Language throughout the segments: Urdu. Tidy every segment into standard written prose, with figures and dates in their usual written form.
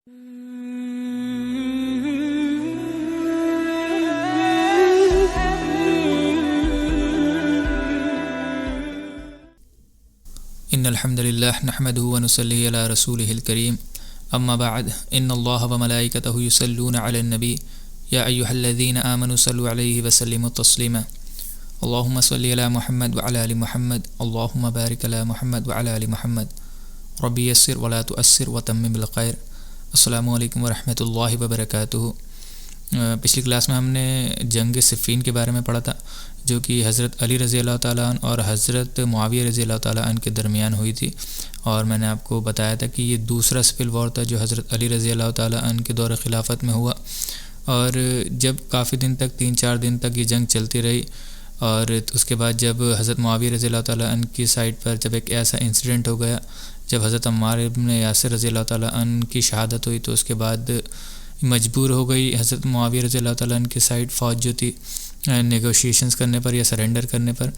ان الحمد للہ نحمده ونصلی علی رسولہ الکریم اما بعد ان اللہ وملائکتہ یصلون علی النبی یا ایہا الذین آمنوا صلوا علیہ وسلموا تسلیما اللہم صلی علی محمد وعلی آل محمد اللہم بارک علی محمد وعلی آل محمد ربی یسر ولا تؤثر وتمم بالخیر۔ السلام علیکم ورحمۃ اللہ وبرکاتہ۔ پچھلی کلاس میں ہم نے جنگ صفین کے بارے میں پڑھا تھا، جو کہ حضرت علی رضی اللہ تعالیٰ عنہ اور حضرت معاویہ رضی اللہ تعالیٰ عنہ کے درمیان ہوئی تھی، اور میں نے آپ کو بتایا تھا کہ یہ دوسرا سول وار تھا جو حضرت علی رضی اللہ تعالیٰ عنہ کے دور خلافت میں ہوا، اور جب کافی دن تک 3-4 دن تک یہ جنگ چلتی رہی، اور اس کے بعد جب حضرت معاویہ رضی اللہ تعالیٰ عنہ کی سائڈ پر جب ایک ایسا انسیڈنٹ ہو گیا جب حضرت عمار ابن یاسر رضی اللہ تعالیٰ عنہ کی شہادت ہوئی، تو اس کے بعد مجبور ہو گئی حضرت معاویہ رضی اللہ تعالیٰ عنہ کی سائڈ فوج جو تھی نیگوشیشنز کرنے پر یا سرنڈر کرنے پر،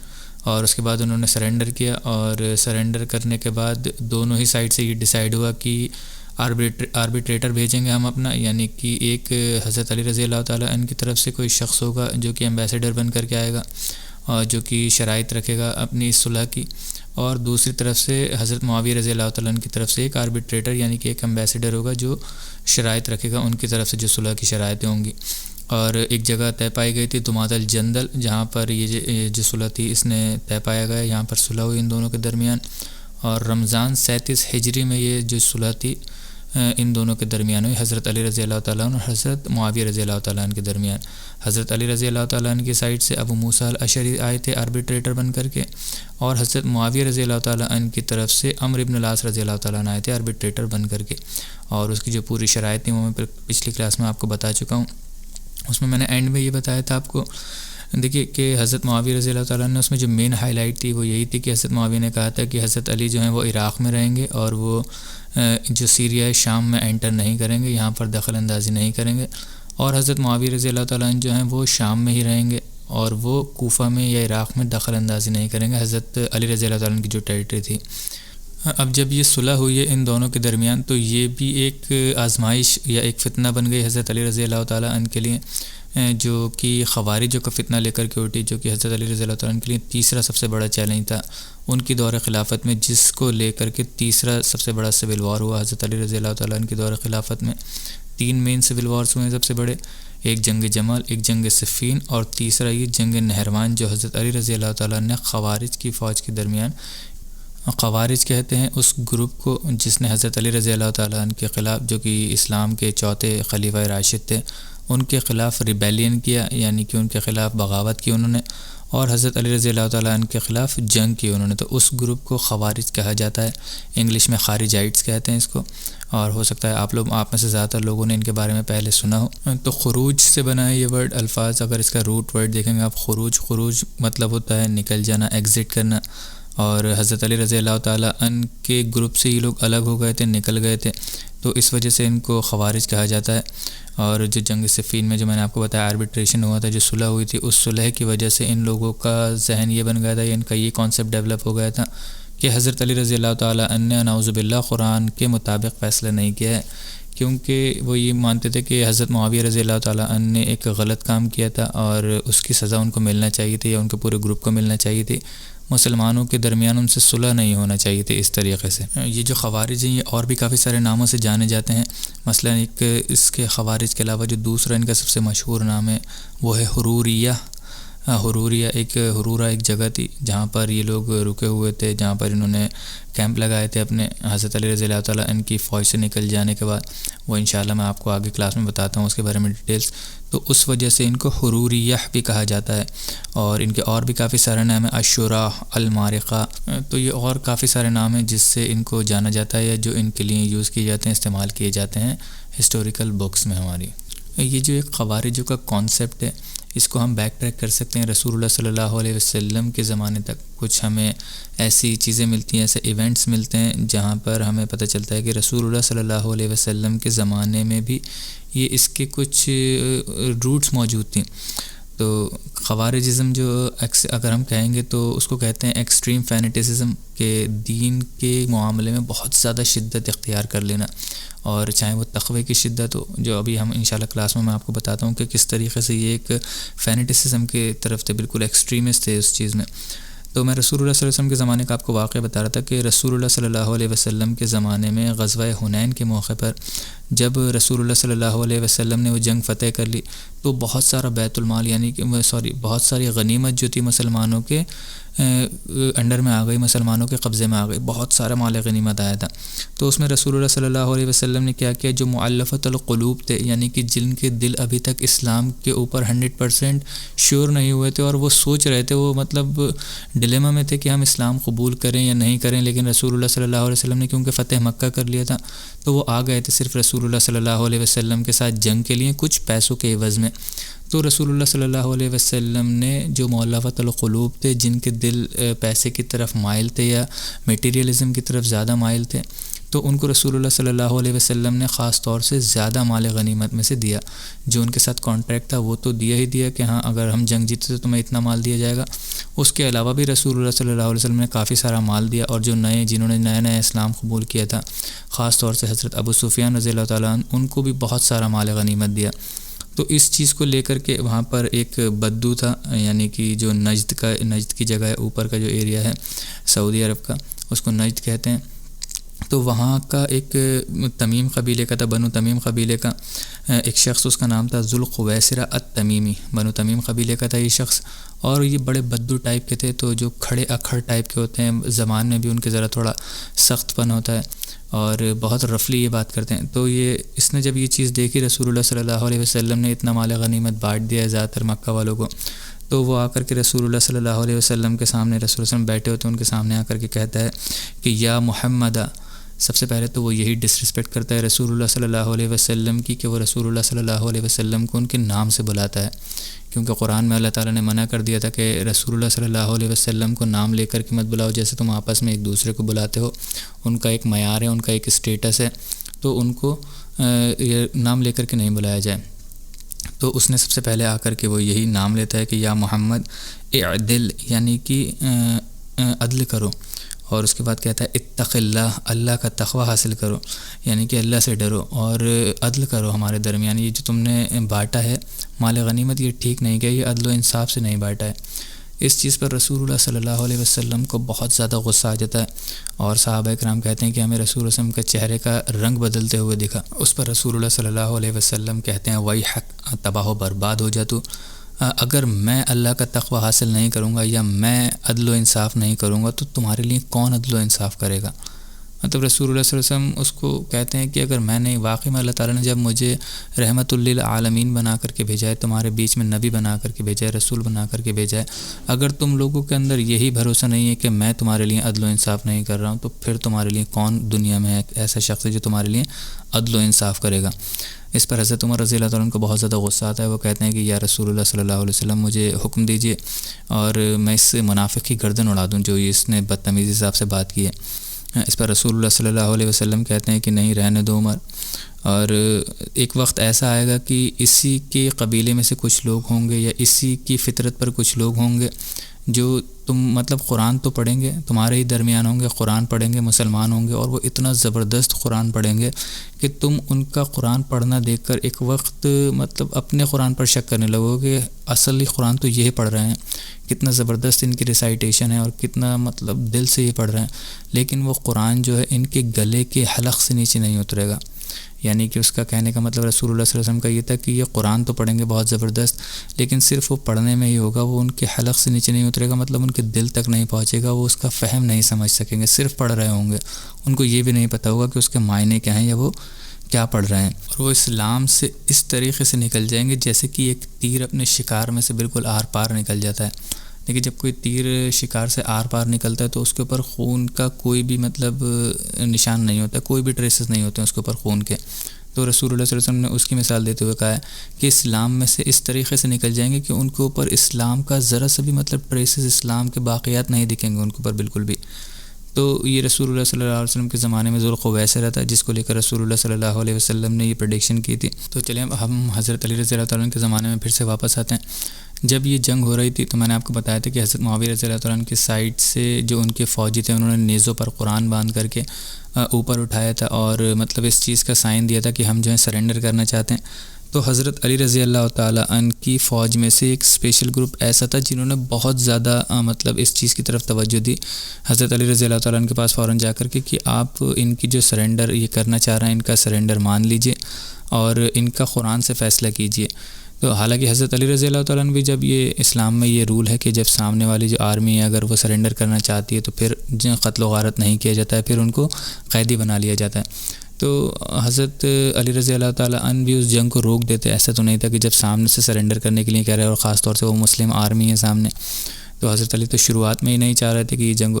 اور اس کے بعد انہوں نے سرنڈر کیا، اور سرنڈر کرنے کے بعد دونوں ہی سائڈ سے یہ ڈیسائیڈ ہوا کہ آربیٹریٹر بھیجیں گے ہم اپنا، یعنی کہ ایک حضرت علی رضی اللہ تعالیٰ عنہ کی طرف سے کوئی شخص ہوگا جو کہ ایمبیسیڈر بن کر کے آئے گا اور جو کہ شرائط رکھے گا اپنی اس صلح کی، اور دوسری طرف سے حضرت معاویہ رضی اللہ تعالیٰ عنہ کی طرف سے ایک آربیٹریٹر یعنی کہ ایک ایمبیسیڈر ہوگا جو شرائط رکھے گا ان کی طرف سے جو صلح کی شرائطیں ہوں گی۔ اور ایک جگہ طے پائی گئی تھی دماد الجندل، جہاں پر یہ جو صلح تھی اس نے طے پایا گیا، یہاں پر صلح ہوئی ان دونوں کے درمیان، اور رمضان 37 ہجری میں یہ جو صلح تھی ان دونوں کے درمیان ہوئی، حضرت علی رضی اللہ تعالیٰ عنہ اور حضرت معاویہ رضی اللہ تعالیٰ عنہ کے درمیان۔ حضرت علی رضی اللہ تعالیٰ عنہ کی سائڈ سے ابو موسیٰ الاشعری آئے تھے آربیٹریٹر بن کر کے، اور حضرت معاویہ رضی اللہ تعالیٰ عنہ کی طرف سے عمرو بن العاص رضی اللہ تعالیٰ عنہ آئے تھے آربیٹریٹر بن کر کے، اور اس کی جو پوری شرائط تھیں وہ میں پچھلی کلاس میں آپ کو بتا چکا ہوں۔ اس میں نے اینڈ میں یہ بتایا تھا آپ کو، دیکھیے کہ حضرت معاویہ رضی اللہ تعالیٰ نے اس میں جو مین ہائی لائٹ تھی وہ یہی تھی کہ حضرت معاویہ نے کہا تھا کہ حضرت علی جو ہیں وہ عراق میں رہیں گے، اور وہ جو سیریا شام میں انٹر نہیں کریں گے، یہاں پر دخل اندازی نہیں کریں گے، اور حضرت معاویہ رضی اللہ تعالیٰ عنہ جو ہیں وہ شام میں ہی رہیں گے، اور وہ کوفہ میں یا عراق میں دخل اندازی نہیں کریں گے حضرت علی رضی اللہ تعالیٰ عنہ کی جو ٹیریٹری تھی۔ اب جب یہ صلح ہوئی ہے ان دونوں کے درمیان، تو یہ بھی ایک آزمائش یا ایک فتنہ بن گئی حضرت علی رضی اللہ تعالیٰ عنہ کے لیے، جو کہ خوارجوں کا فتنہ لے کر کے اٹھی، جو کہ حضرت علی رضی اللہ تعالیٰ عنہ کے لیے تیسرا سب سے بڑا چیلنج تھا ان کی دور خلافت میں، جس کو لے کر کے تیسرا سب سے بڑا سول وار ہوا حضرت علی رضی اللہ تعالیٰ عنہ کی دور خلافت میں۔ 3 مین سول وارز ہوئے ہیں سب سے بڑے، ایک جنگ جمل، ایک جنگ صفین، اور تیسرا یہ جنگ نہروان جو حضرت علی رضی اللہ تعالیٰ نے خوارج کی فوج کے درمیان، خوارج کہتے ہیں اس گروپ کو جس نے حضرت علی رضی اللہ تعالیٰ عنہ کے خلاف، جو کہ اسلام کے چوتھے خلیفہ راشد تھے، ان کے خلاف ریبیلین کیا، یعنی کہ ان کے خلاف بغاوت کی انہوں نے، اور حضرت علی رضی اللہ تعالیٰ عنہ کے خلاف جنگ کی انہوں نے، تو اس گروپ کو خوارج کہا جاتا ہے، انگلش میں خارجائٹس کہتے ہیں اس کو، اور ہو سکتا ہے آپ میں سے زیادہ تر لوگوں نے ان کے بارے میں پہلے سنا ہو۔ تو خروج سے بنا ہے یہ ورڈ، الفاظ اگر اس کا روٹ ورڈ دیکھیں گے آپ، خروج مطلب ہوتا ہے نکل جانا، ایگزٹ کرنا، اور حضرت علی رضی اللہ تعالیٰ عنہ کے گروپ سے یہ لوگ الگ ہو گئے تھے، نکل گئے تھے، تو اس وجہ سے ان کو خوارج کہا جاتا ہے۔ اور جو جنگ صفین میں جو میں نے آپ کو بتایا آربیٹریشن ہوا تھا، جو صلح ہوئی تھی، اس صلح کی وجہ سے ان لوگوں کا ذہن یہ بن گیا تھا، ان کا یہ کانسیپٹ ڈیولپ ہو گیا تھا کہ حضرت علی رضی اللہ تعالیٰ عنہ نے نعوذ باللہ قرآن کے مطابق فیصلہ نہیں کیا ہے، کیونکہ وہ یہ مانتے تھے کہ حضرت معاویہ رضی اللہ تعالیٰ عنہ نے ایک غلط کام کیا تھا، اور اس کی سزا ان کو ملنا چاہیے تھی، یا ان کے پورے گروپ کو ملنا چاہیے تھی، مسلمانوں کے درمیان ان سے صلح نہیں ہونا چاہیے تھی اس طریقے سے۔ یہ جو خوارج ہیں یہ اور بھی کافی سارے ناموں سے جانے جاتے ہیں، مثلا ایک اس کے خوارج کے علاوہ جو دوسرا ان کا سب سے مشہور نام ہے وہ ہے حروریہ۔ حرورہ ایک جگہ تھی جہاں پر یہ لوگ رکے ہوئے تھے، جہاں پر انہوں نے کیمپ لگائے تھے اپنے حضرت علی رضی اللہ تعالیٰ عنہ کی فوج سے نکل جانے کے بعد، وہ انشاءاللہ میں آپ کو آگے کلاس میں بتاتا ہوں اس کے بارے میں ڈیٹیلز۔ تو اس وجہ سے ان کو حروریہ بھی کہا جاتا ہے، اور ان کے اور بھی کافی سارے نام ہیں، عاشوراء، المارقہ، تو یہ اور کافی سارے نام ہیں جس سے ان کو جانا جاتا ہے، یا جو ان کے لیے یوز کیے جاتے ہیں، استعمال کیے جاتے ہیں ہسٹوریکل بکس میں ہماری۔ یہ جو ایک خوارجوں کا کانسیپٹ ہے، اس کو ہم بیک ٹریک کر سکتے ہیں رسول اللہ صلی اللہ علیہ وسلم کے زمانے تک۔ کچھ ہمیں ایسی چیزیں ملتی ہیں، ایسے ایونٹس ملتے ہیں جہاں پر ہمیں پتہ چلتا ہے کہ رسول اللہ صلی اللہ علیہ وسلم کے زمانے میں بھی یہ اس کے کچھ روٹس موجود تھیں۔ تو خوارجزم جو اگر ہم کہیں گے تو اس کو کہتے ہیں ایکسٹریم فینیٹسزم، کہ دین کے معاملے میں بہت زیادہ شدت اختیار کر لینا، اور چاہے وہ تقوی کی شدت ہو، جو ابھی ہم انشاءاللہ کلاس میں آپ کو بتاتا ہوں کہ کس طریقے سے یہ ایک فینیٹسزم کے طرف تھے، بالکل ایکسٹریمسٹ تھے اس چیز میں۔ تو میں رسول اللہ صلی اللہ علیہ وسلم کے زمانے کا آپ کو واقعہ بتا رہا تھا کہ رسول اللہ صلی اللہ علیہ وسلم کے زمانے میں غزوہ حنین کے موقع پر جب رسول اللہ صلی اللہ علیہ وسلم نے وہ جنگ فتح کر لی تو بہت سارا بیت المال یعنی کہ بہت ساری غنیمت جو تھی مسلمانوں کے انڈر میں آ گئی، مسلمانوں کے قبضے میں آ گئی، بہت سارا مال غنیمت آیا تھا۔ تو اس میں رسول اللہ صلی اللہ علیہ وسلم نے کیا کیا، جو مؤلفۃ القلوب تھے، یعنی کہ جن کے دل ابھی تک اسلام کے اوپر 100% شیور نہیں ہوئے تھے اور وہ سوچ رہے تھے، وہ مطلب ڈلیما میں تھے کہ ہم اسلام قبول کریں یا نہیں کریں، لیکن رسول اللہ صلی اللہ علیہ وسلم نے کیونکہ فتح مکہ کر لیا تھا تو وہ آ گئے تھے صرف رسول اللہ صلی اللہ علیہ وسلم کے ساتھ جنگ کے لیے کچھ پیسوں کے عوض میں۔ تو رسول اللہ صلی اللہ علیہ وسلم نے جو مؤلفۃ القلوب تھے، جن کے دل پیسے کی طرف مائل تھے یا میٹیریلزم کی طرف زیادہ مائل تھے، تو ان کو رسول اللہ صلی اللہ علیہ وسلم نے خاص طور سے زیادہ مال غنیمت میں سے دیا۔ جو ان کے ساتھ کانٹریکٹ تھا وہ تو دیا ہی دیا کہ ہاں اگر ہم جنگ جیتے تو تمہیں اتنا مال دیا جائے گا، اس کے علاوہ بھی رسول اللہ صلی اللہ علیہ وسلم نے کافی سارا مال دیا، اور جو جنہوں نے نیا اسلام قبول کیا تھا، خاص طور سے حضرت ابو سفیان رضی اللہ تعالیٰ عنہ، ان کو بھی بہت سارا مال غنیمت دیا۔ تو اس چیز کو لے کر کے وہاں پر ایک بدو تھا، یعنی کہ جو نجد کی جگہ ہے، اوپر کا جو ایریا ہے سعودی عرب کا، اس کو نجد کہتے ہیں۔ تو وہاں کا ایک تمیم قبیلے کا تھا، بنو تمیم قبیلے کا ایک شخص، اس کا نام تھا ذوالخویسرہ التمیمی، بنو تمیم قبیلے کا تھا یہ شخص، اور یہ بڑے بدو ٹائپ کے تھے، تو جو کھڑے اکھڑ ٹائپ کے ہوتے ہیں، زبان میں بھی ان کے ذرا تھوڑا سخت پن ہوتا ہے اور بہت رفلی یہ بات کرتے ہیں۔ تو اس نے جب یہ چیز دیکھی، رسول اللہ صلی اللہ علیہ وسلم نے اتنا مال غنیمت بانٹ دیا ہے زیادہ تر مکہ والوں کو، تو وہ آ کر کے رسول اللہ صلی اللہ علیہ وسلم کے سامنے، رسول اللہ صلی اللہ علیہ وسلم بیٹھے ہوتے ہیں ان کے سامنے آ کر کے کہتا ہے کہ یا محمد، سب سے پہلے تو وہ یہی ڈسرسپیکٹ کرتا ہے رسول اللہ صلی اللہ علیہ وسلم کی، کہ وہ رسول اللہ صلی اللہ علیہ وسلم کو ان کے نام سے بلاتا ہے، کیونکہ قرآن میں اللہ تعالیٰ نے منع کر دیا تھا کہ رسول اللہ صلی اللہ علیہ وسلم کو نام لے کر کے مت بلاؤ، جیسے تم آپس میں ایک دوسرے کو بلاتے ہو، ان کا ایک معیار ہے، ان کا ایک اسٹیٹس ہے، تو ان کو نام لے کر کے نہیں بلایا جائے۔ تو اس نے سب سے پہلے آ کر کے وہ یہی نام لیتا ہے کہ یا محمد اعدل، یعنی کہ عدل کرو، اور اس کے بعد کہتا ہے اتق اللہ، اللہ کا تقوی حاصل کرو، یعنی کہ اللہ سے ڈرو اور عدل کرو ہمارے درمیان، یہ جو تم نے بانٹا ہے مال غنیمت یہ ٹھیک نہیں گیا، یہ عدل و انصاف سے نہیں بانٹا ہے۔ اس چیز پر رسول اللہ صلی اللہ علیہ وسلم کو بہت زیادہ غصہ آ جاتا ہے، اور صحابہ کرام کہتے ہیں کہ ہمیں رسول اللہ صلی اللہ علیہ وسلم کے چہرے کا رنگ بدلتے ہوئے دکھا۔ اس پر رسول اللہ صلی اللہ علیہ وسلم کہتے ہیں ویحک، تباہ و برباد ہو جا تو، اگر میں اللہ کا تقوی حاصل نہیں کروں گا یا میں عدل و انصاف نہیں کروں گا تو تمہارے لیے کون عدل و انصاف کرے گا؟ مطلب رسول اللہ صلی اللہ علیہ وسلم اس کو کہتے ہیں کہ اگر میں نہیں، واقعی میں اللہ تعالیٰ نے جب مجھے رحمت للعالمین بنا کر کے بھیجا ہے، تمہارے بیچ میں نبی بنا کر کے بھیجا ہے، رسول بنا کر کے بھیجا ہے، اگر تم لوگوں کے اندر یہی بھروسہ نہیں ہے کہ میں تمہارے لیے عدل و انصاف نہیں کر رہا ہوں، تو پھر تمہارے لیے کون دنیا میں ہے ایسا شخص ہے جو تمہارے لیے عدل و انصاف کرے گا؟ اس پر حضرت عمر رضی اللہ تعالیٰ عنہ کو بہت زیادہ غصہ آتا ہے، وہ کہتے ہیں کہ یا رسول اللہ صلی اللہ علیہ وسلم مجھے حکم دیجیے اور میں اس منافق کی گردن اڑا دوں جو اس نے بدتمیزی سے آپ سے بات کی ہے۔ اس پر رسول اللہ صلی اللہ علیہ وسلم کہتے ہیں کہ نہیں، رہنے دو عمر، اور ایک وقت ایسا آئے گا کہ اسی کے قبیلے میں سے کچھ لوگ ہوں گے یا اسی کی فطرت پر کچھ لوگ ہوں گے جو تم مطلب قرآن تو پڑھیں گے، تمہارے ہی درمیان ہوں گے، قرآن پڑھیں گے، مسلمان ہوں گے، اور وہ اتنا زبردست قرآن پڑھیں گے کہ تم ان کا قرآن پڑھنا دیکھ کر ایک وقت مطلب اپنے قرآن پر شک کرنے لگو کہ اصلی قرآن تو یہ پڑھ رہے ہیں، کتنا زبردست ان کی ریسائٹیشن ہے اور کتنا مطلب دل سے یہ پڑھ رہے ہیں، لیکن وہ قرآن جو ہے ان کے گلے کے حلق سے نیچے نہیں اترے گا۔ یعنی کہ اس کا کہنے کا مطلب رسول اللہ صلی اللہ علیہ وسلم کا یہ تھا کہ یہ قرآن تو پڑھیں گے بہت زبردست، لیکن صرف وہ پڑھنے میں ہی ہوگا، وہ ان کے حلق سے نیچے نہیں اترے گا، مطلب ان کے دل تک نہیں پہنچے گا، وہ اس کا فہم نہیں سمجھ سکیں گے، صرف پڑھ رہے ہوں گے، ان کو یہ بھی نہیں پتہ ہوگا کہ اس کے معنی کیا ہیں یا وہ کیا پڑھ رہے ہیں، اور وہ اسلام سے اس طریقے سے نکل جائیں گے جیسے کہ ایک تیر اپنے شکار میں سے بالکل آر پار نکل جاتا ہے۔ لیکن جب کوئی تیر شکار سے آر پار نکلتا ہے تو اس کے اوپر خون کا کوئی بھی مطلب نشان نہیں ہوتا، کوئی بھی ٹریسز نہیں ہوتے ہیں اس کے اوپر خون کے۔ تو رسول اللہ صلی اللہ علیہ وسلم نے اس کی مثال دیتے ہوئے کہا ہے کہ اسلام میں سے اس طریقے سے نکل جائیں گے کہ ان کے اوپر اسلام کا ذرا سا بھی مطلب ٹریسز، اسلام کے باقیات نہیں دکھیں گے ان کے اوپر بالکل بھی۔ تو یہ رسول اللہ صلی اللہ علیہ وسلم کے زمانے میں ذوالخویسرہ تھا جس کو لے کر رسول اللہ صلی اللہ علیہ وسلم نے یہ پریڈکشن کی تھی۔ تو چلیں اب ہم حضرت علی رضی اللہ تعالیٰ عنہ کے زمانے میں پھر سے واپس آتے ہیں۔ جب یہ جنگ ہو رہی تھی تو میں نے آپ کو بتایا تھا کہ حضرت معاویہ رضی اللہ تعالیٰ عنہ کی سائڈ سے جو ان کے فوجی تھے انہوں نے نیزوں پر قرآن باندھ کر کے اوپر اٹھایا تھا، اور مطلب اس چیز کا سائن دیا تھا کہ ہم جو ہے سرنڈر کرنا چاہتے ہیں۔ تو حضرت علی رضی اللہ تعالیٰ عنہ کی فوج میں سے ایک اسپیشل گروپ ایسا تھا جنہوں نے بہت زیادہ مطلب اس چیز کی طرف توجہ دی حضرت علی رضی اللہ تعالیٰ عنہ کے پاس فوراً جا کر کے کہ آپ ان کی جو سرنڈر یہ کرنا چاہ رہے ہیں ان کا سرنڈر مان لیجئے اور ان کا قرآن سے فیصلہ کیجئے۔ تو حالانکہ حضرت علی رضی اللہ تعالیٰ عنہ بھی جب یہ اسلام میں یہ رول ہے کہ جب سامنے والی جو آرمی ہے اگر وہ سرنڈر کرنا چاہتی ہے تو پھر قتل و غارت نہیں کیا جاتا ہے، پھر ان کو قیدی بنا لیا جاتا ہے۔ تو حضرت علی رضی اللہ تعالیٰ عنہ بھی اس جنگ کو روک دیتے، ایسا تو نہیں تھا کہ جب سامنے سے سرنڈر کرنے کے لیے کہہ رہے ہیں اور خاص طور سے وہ مسلم آرمی ہے سامنے، تو حضرت علی تو شروعات میں ہی نہیں چاہ رہے تھے کہ یہ جنگ ہو۔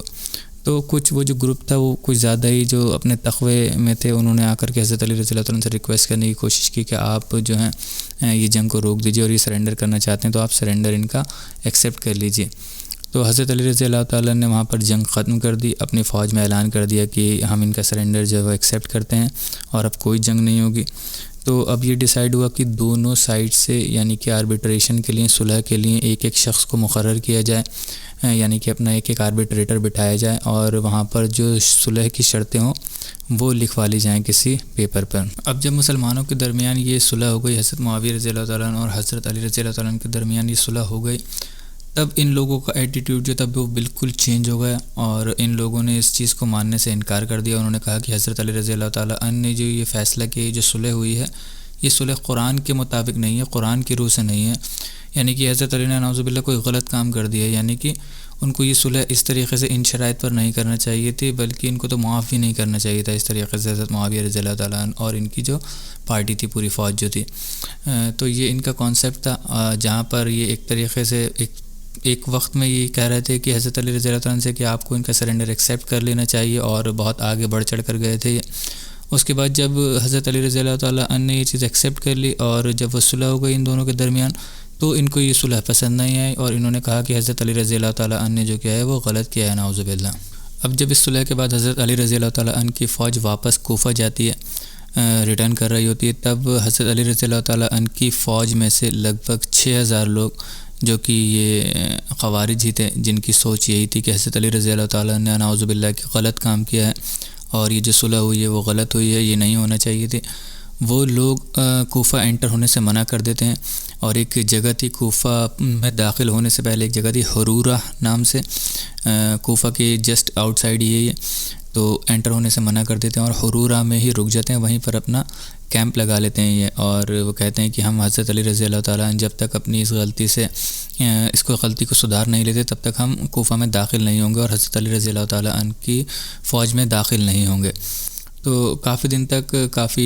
تو کچھ وہ جو گروپ تھا وہ کچھ زیادہ ہی جو اپنے تقوی میں تھے، انہوں نے آ کر کے حضرت علی رضی اللہ تعالیٰ عنہ سے ریکویسٹ کرنے کی کوشش کی کہ آپ جو ہیں یہ جنگ کو روک دیجیے، اور یہ سرنڈر کرنا چاہتے ہیں تو آپ سرنڈر ان کا ایکسیپٹ کر لیجیے۔ تو حضرت علی رضی اللہ تعالیٰ نے وہاں پر جنگ ختم کر دی، اپنی فوج میں اعلان کر دیا کہ ہم ان کا سرنڈر جو ہے وہ ایکسیپٹ کرتے ہیں اور اب کوئی جنگ نہیں ہوگی۔ تو اب یہ ڈیسائیڈ ہوا کہ دونوں سائڈ سے یعنی کہ آربیٹریشن کے لیے، صلح کے لیے ایک ایک شخص کو مقرر کیا جائے، یعنی کہ اپنا ایک ایک آربیٹریٹر بٹھایا جائے اور وہاں پر جو صلح کی شرطیں ہوں وہ لکھوا لی جائیں کسی پیپر پر۔ اب جب مسلمانوں کے درمیان یہ صلح ہو گئی، حضرت معاویہ رضی اللہ تعالیٰ عنہ اور حضرت علی رضی اللہ تعالیٰ عنہ کے درمیان یہ صلح ہو گئی، تب ان لوگوں کا ایٹیٹیوڈ جو تھا وہ بالکل چینج ہو گیا اور ان لوگوں نے اس چیز کو ماننے سے انکار کر دیا۔ انہوں نے کہا کہ حضرت علی رضی اللہ تعالیٰ عنہ نے جو یہ فیصلہ کیا، جو صلح ہوئی ہے، یہ صلح قرآن کے مطابق نہیں ہے، قرآن کی روح سے نہیں ہے، یعنی کہ حضرت علی نے نعوذ باللہ کوئی غلط کام کر دیا، یعنی کہ ان کو یہ صلح اس طریقے سے ان شرائط پر نہیں کرنا چاہیے تھی، بلکہ ان کو تو معاف بھی نہیں کرنا چاہیے تھا اس طریقے سے حضرت معاویہ رضی اللہ تعالیٰ عنہ اور ان کی جو پارٹی تھی، پوری فوج جو تھی۔ تو یہ ان کا کانسیپٹ تھا، جہاں پر یہ ایک طریقے سے ایک وقت میں یہ کہہ رہے تھے کہ حضرت علی رضی اللہ تعالیٰ عنہ سے کہ آپ کو ان کا سرنڈر ایکسیپٹ کر لینا چاہیے، اور بہت آگے بڑھ چڑھ کر گئے تھے۔ اس کے بعد جب حضرت علی رضی اللہ تعالیٰ عنہ نے یہ چیز ایکسیپٹ کر لی اور جب وہ صلح ہو گئی ان دونوں کے درمیان، تو ان کو یہ صلح پسند نہیں آئی اور انہوں نے کہا کہ حضرت علی رضی اللہ تعالیٰ عنہ نے جو کیا ہے وہ غلط کیا ہے، نعوذ باللہ۔ اب جب اس صلح کے بعد حضرت علی رضی اللہ تعالیٰ عنہ کی فوج واپس کوفہ جاتی ہے، ریٹرن کر رہی ہوتی ہے، تب حضرت علی رضی اللہ تعالیٰ عنہ کی فوج میں سے لگ بھگ 6000 لوگ جو کہ یہ خوارج ہی تھے، جن کی سوچ یہی تھی کہ حضرت علی رضی اللہ تعالیٰ نے نعوذ باللہ کہ غلط کام کیا ہے اور یہ جو صلح ہوئی ہے وہ غلط ہوئی ہے، یہ نہیں ہونا چاہیے تھی، وہ لوگ کوفہ انٹر ہونے سے منع کر دیتے ہیں۔ اور ایک جگہ تھی کوفہ میں داخل ہونے سے پہلے، ایک جگہ تھی حرورہ نام سے، کوفہ کے جسٹ آؤٹ سائڈ یہ تو انٹر ہونے سے منع کر دیتے ہیں اور حرورہ میں ہی رک جاتے ہیں، وہیں پر اپنا کیمپ لگا لیتے ہیں یہ، اور وہ کہتے ہیں کہ ہم حضرت علی رضی اللہ تعالیٰ عنہ جب تک اپنی اس غلطی کو سدھار نہیں لیتے تب تک ہم کوفہ میں داخل نہیں ہوں گے اور حضرت علی رضی اللہ تعالیٰ عنہ کی فوج میں داخل نہیں ہوں گے۔ تو کافی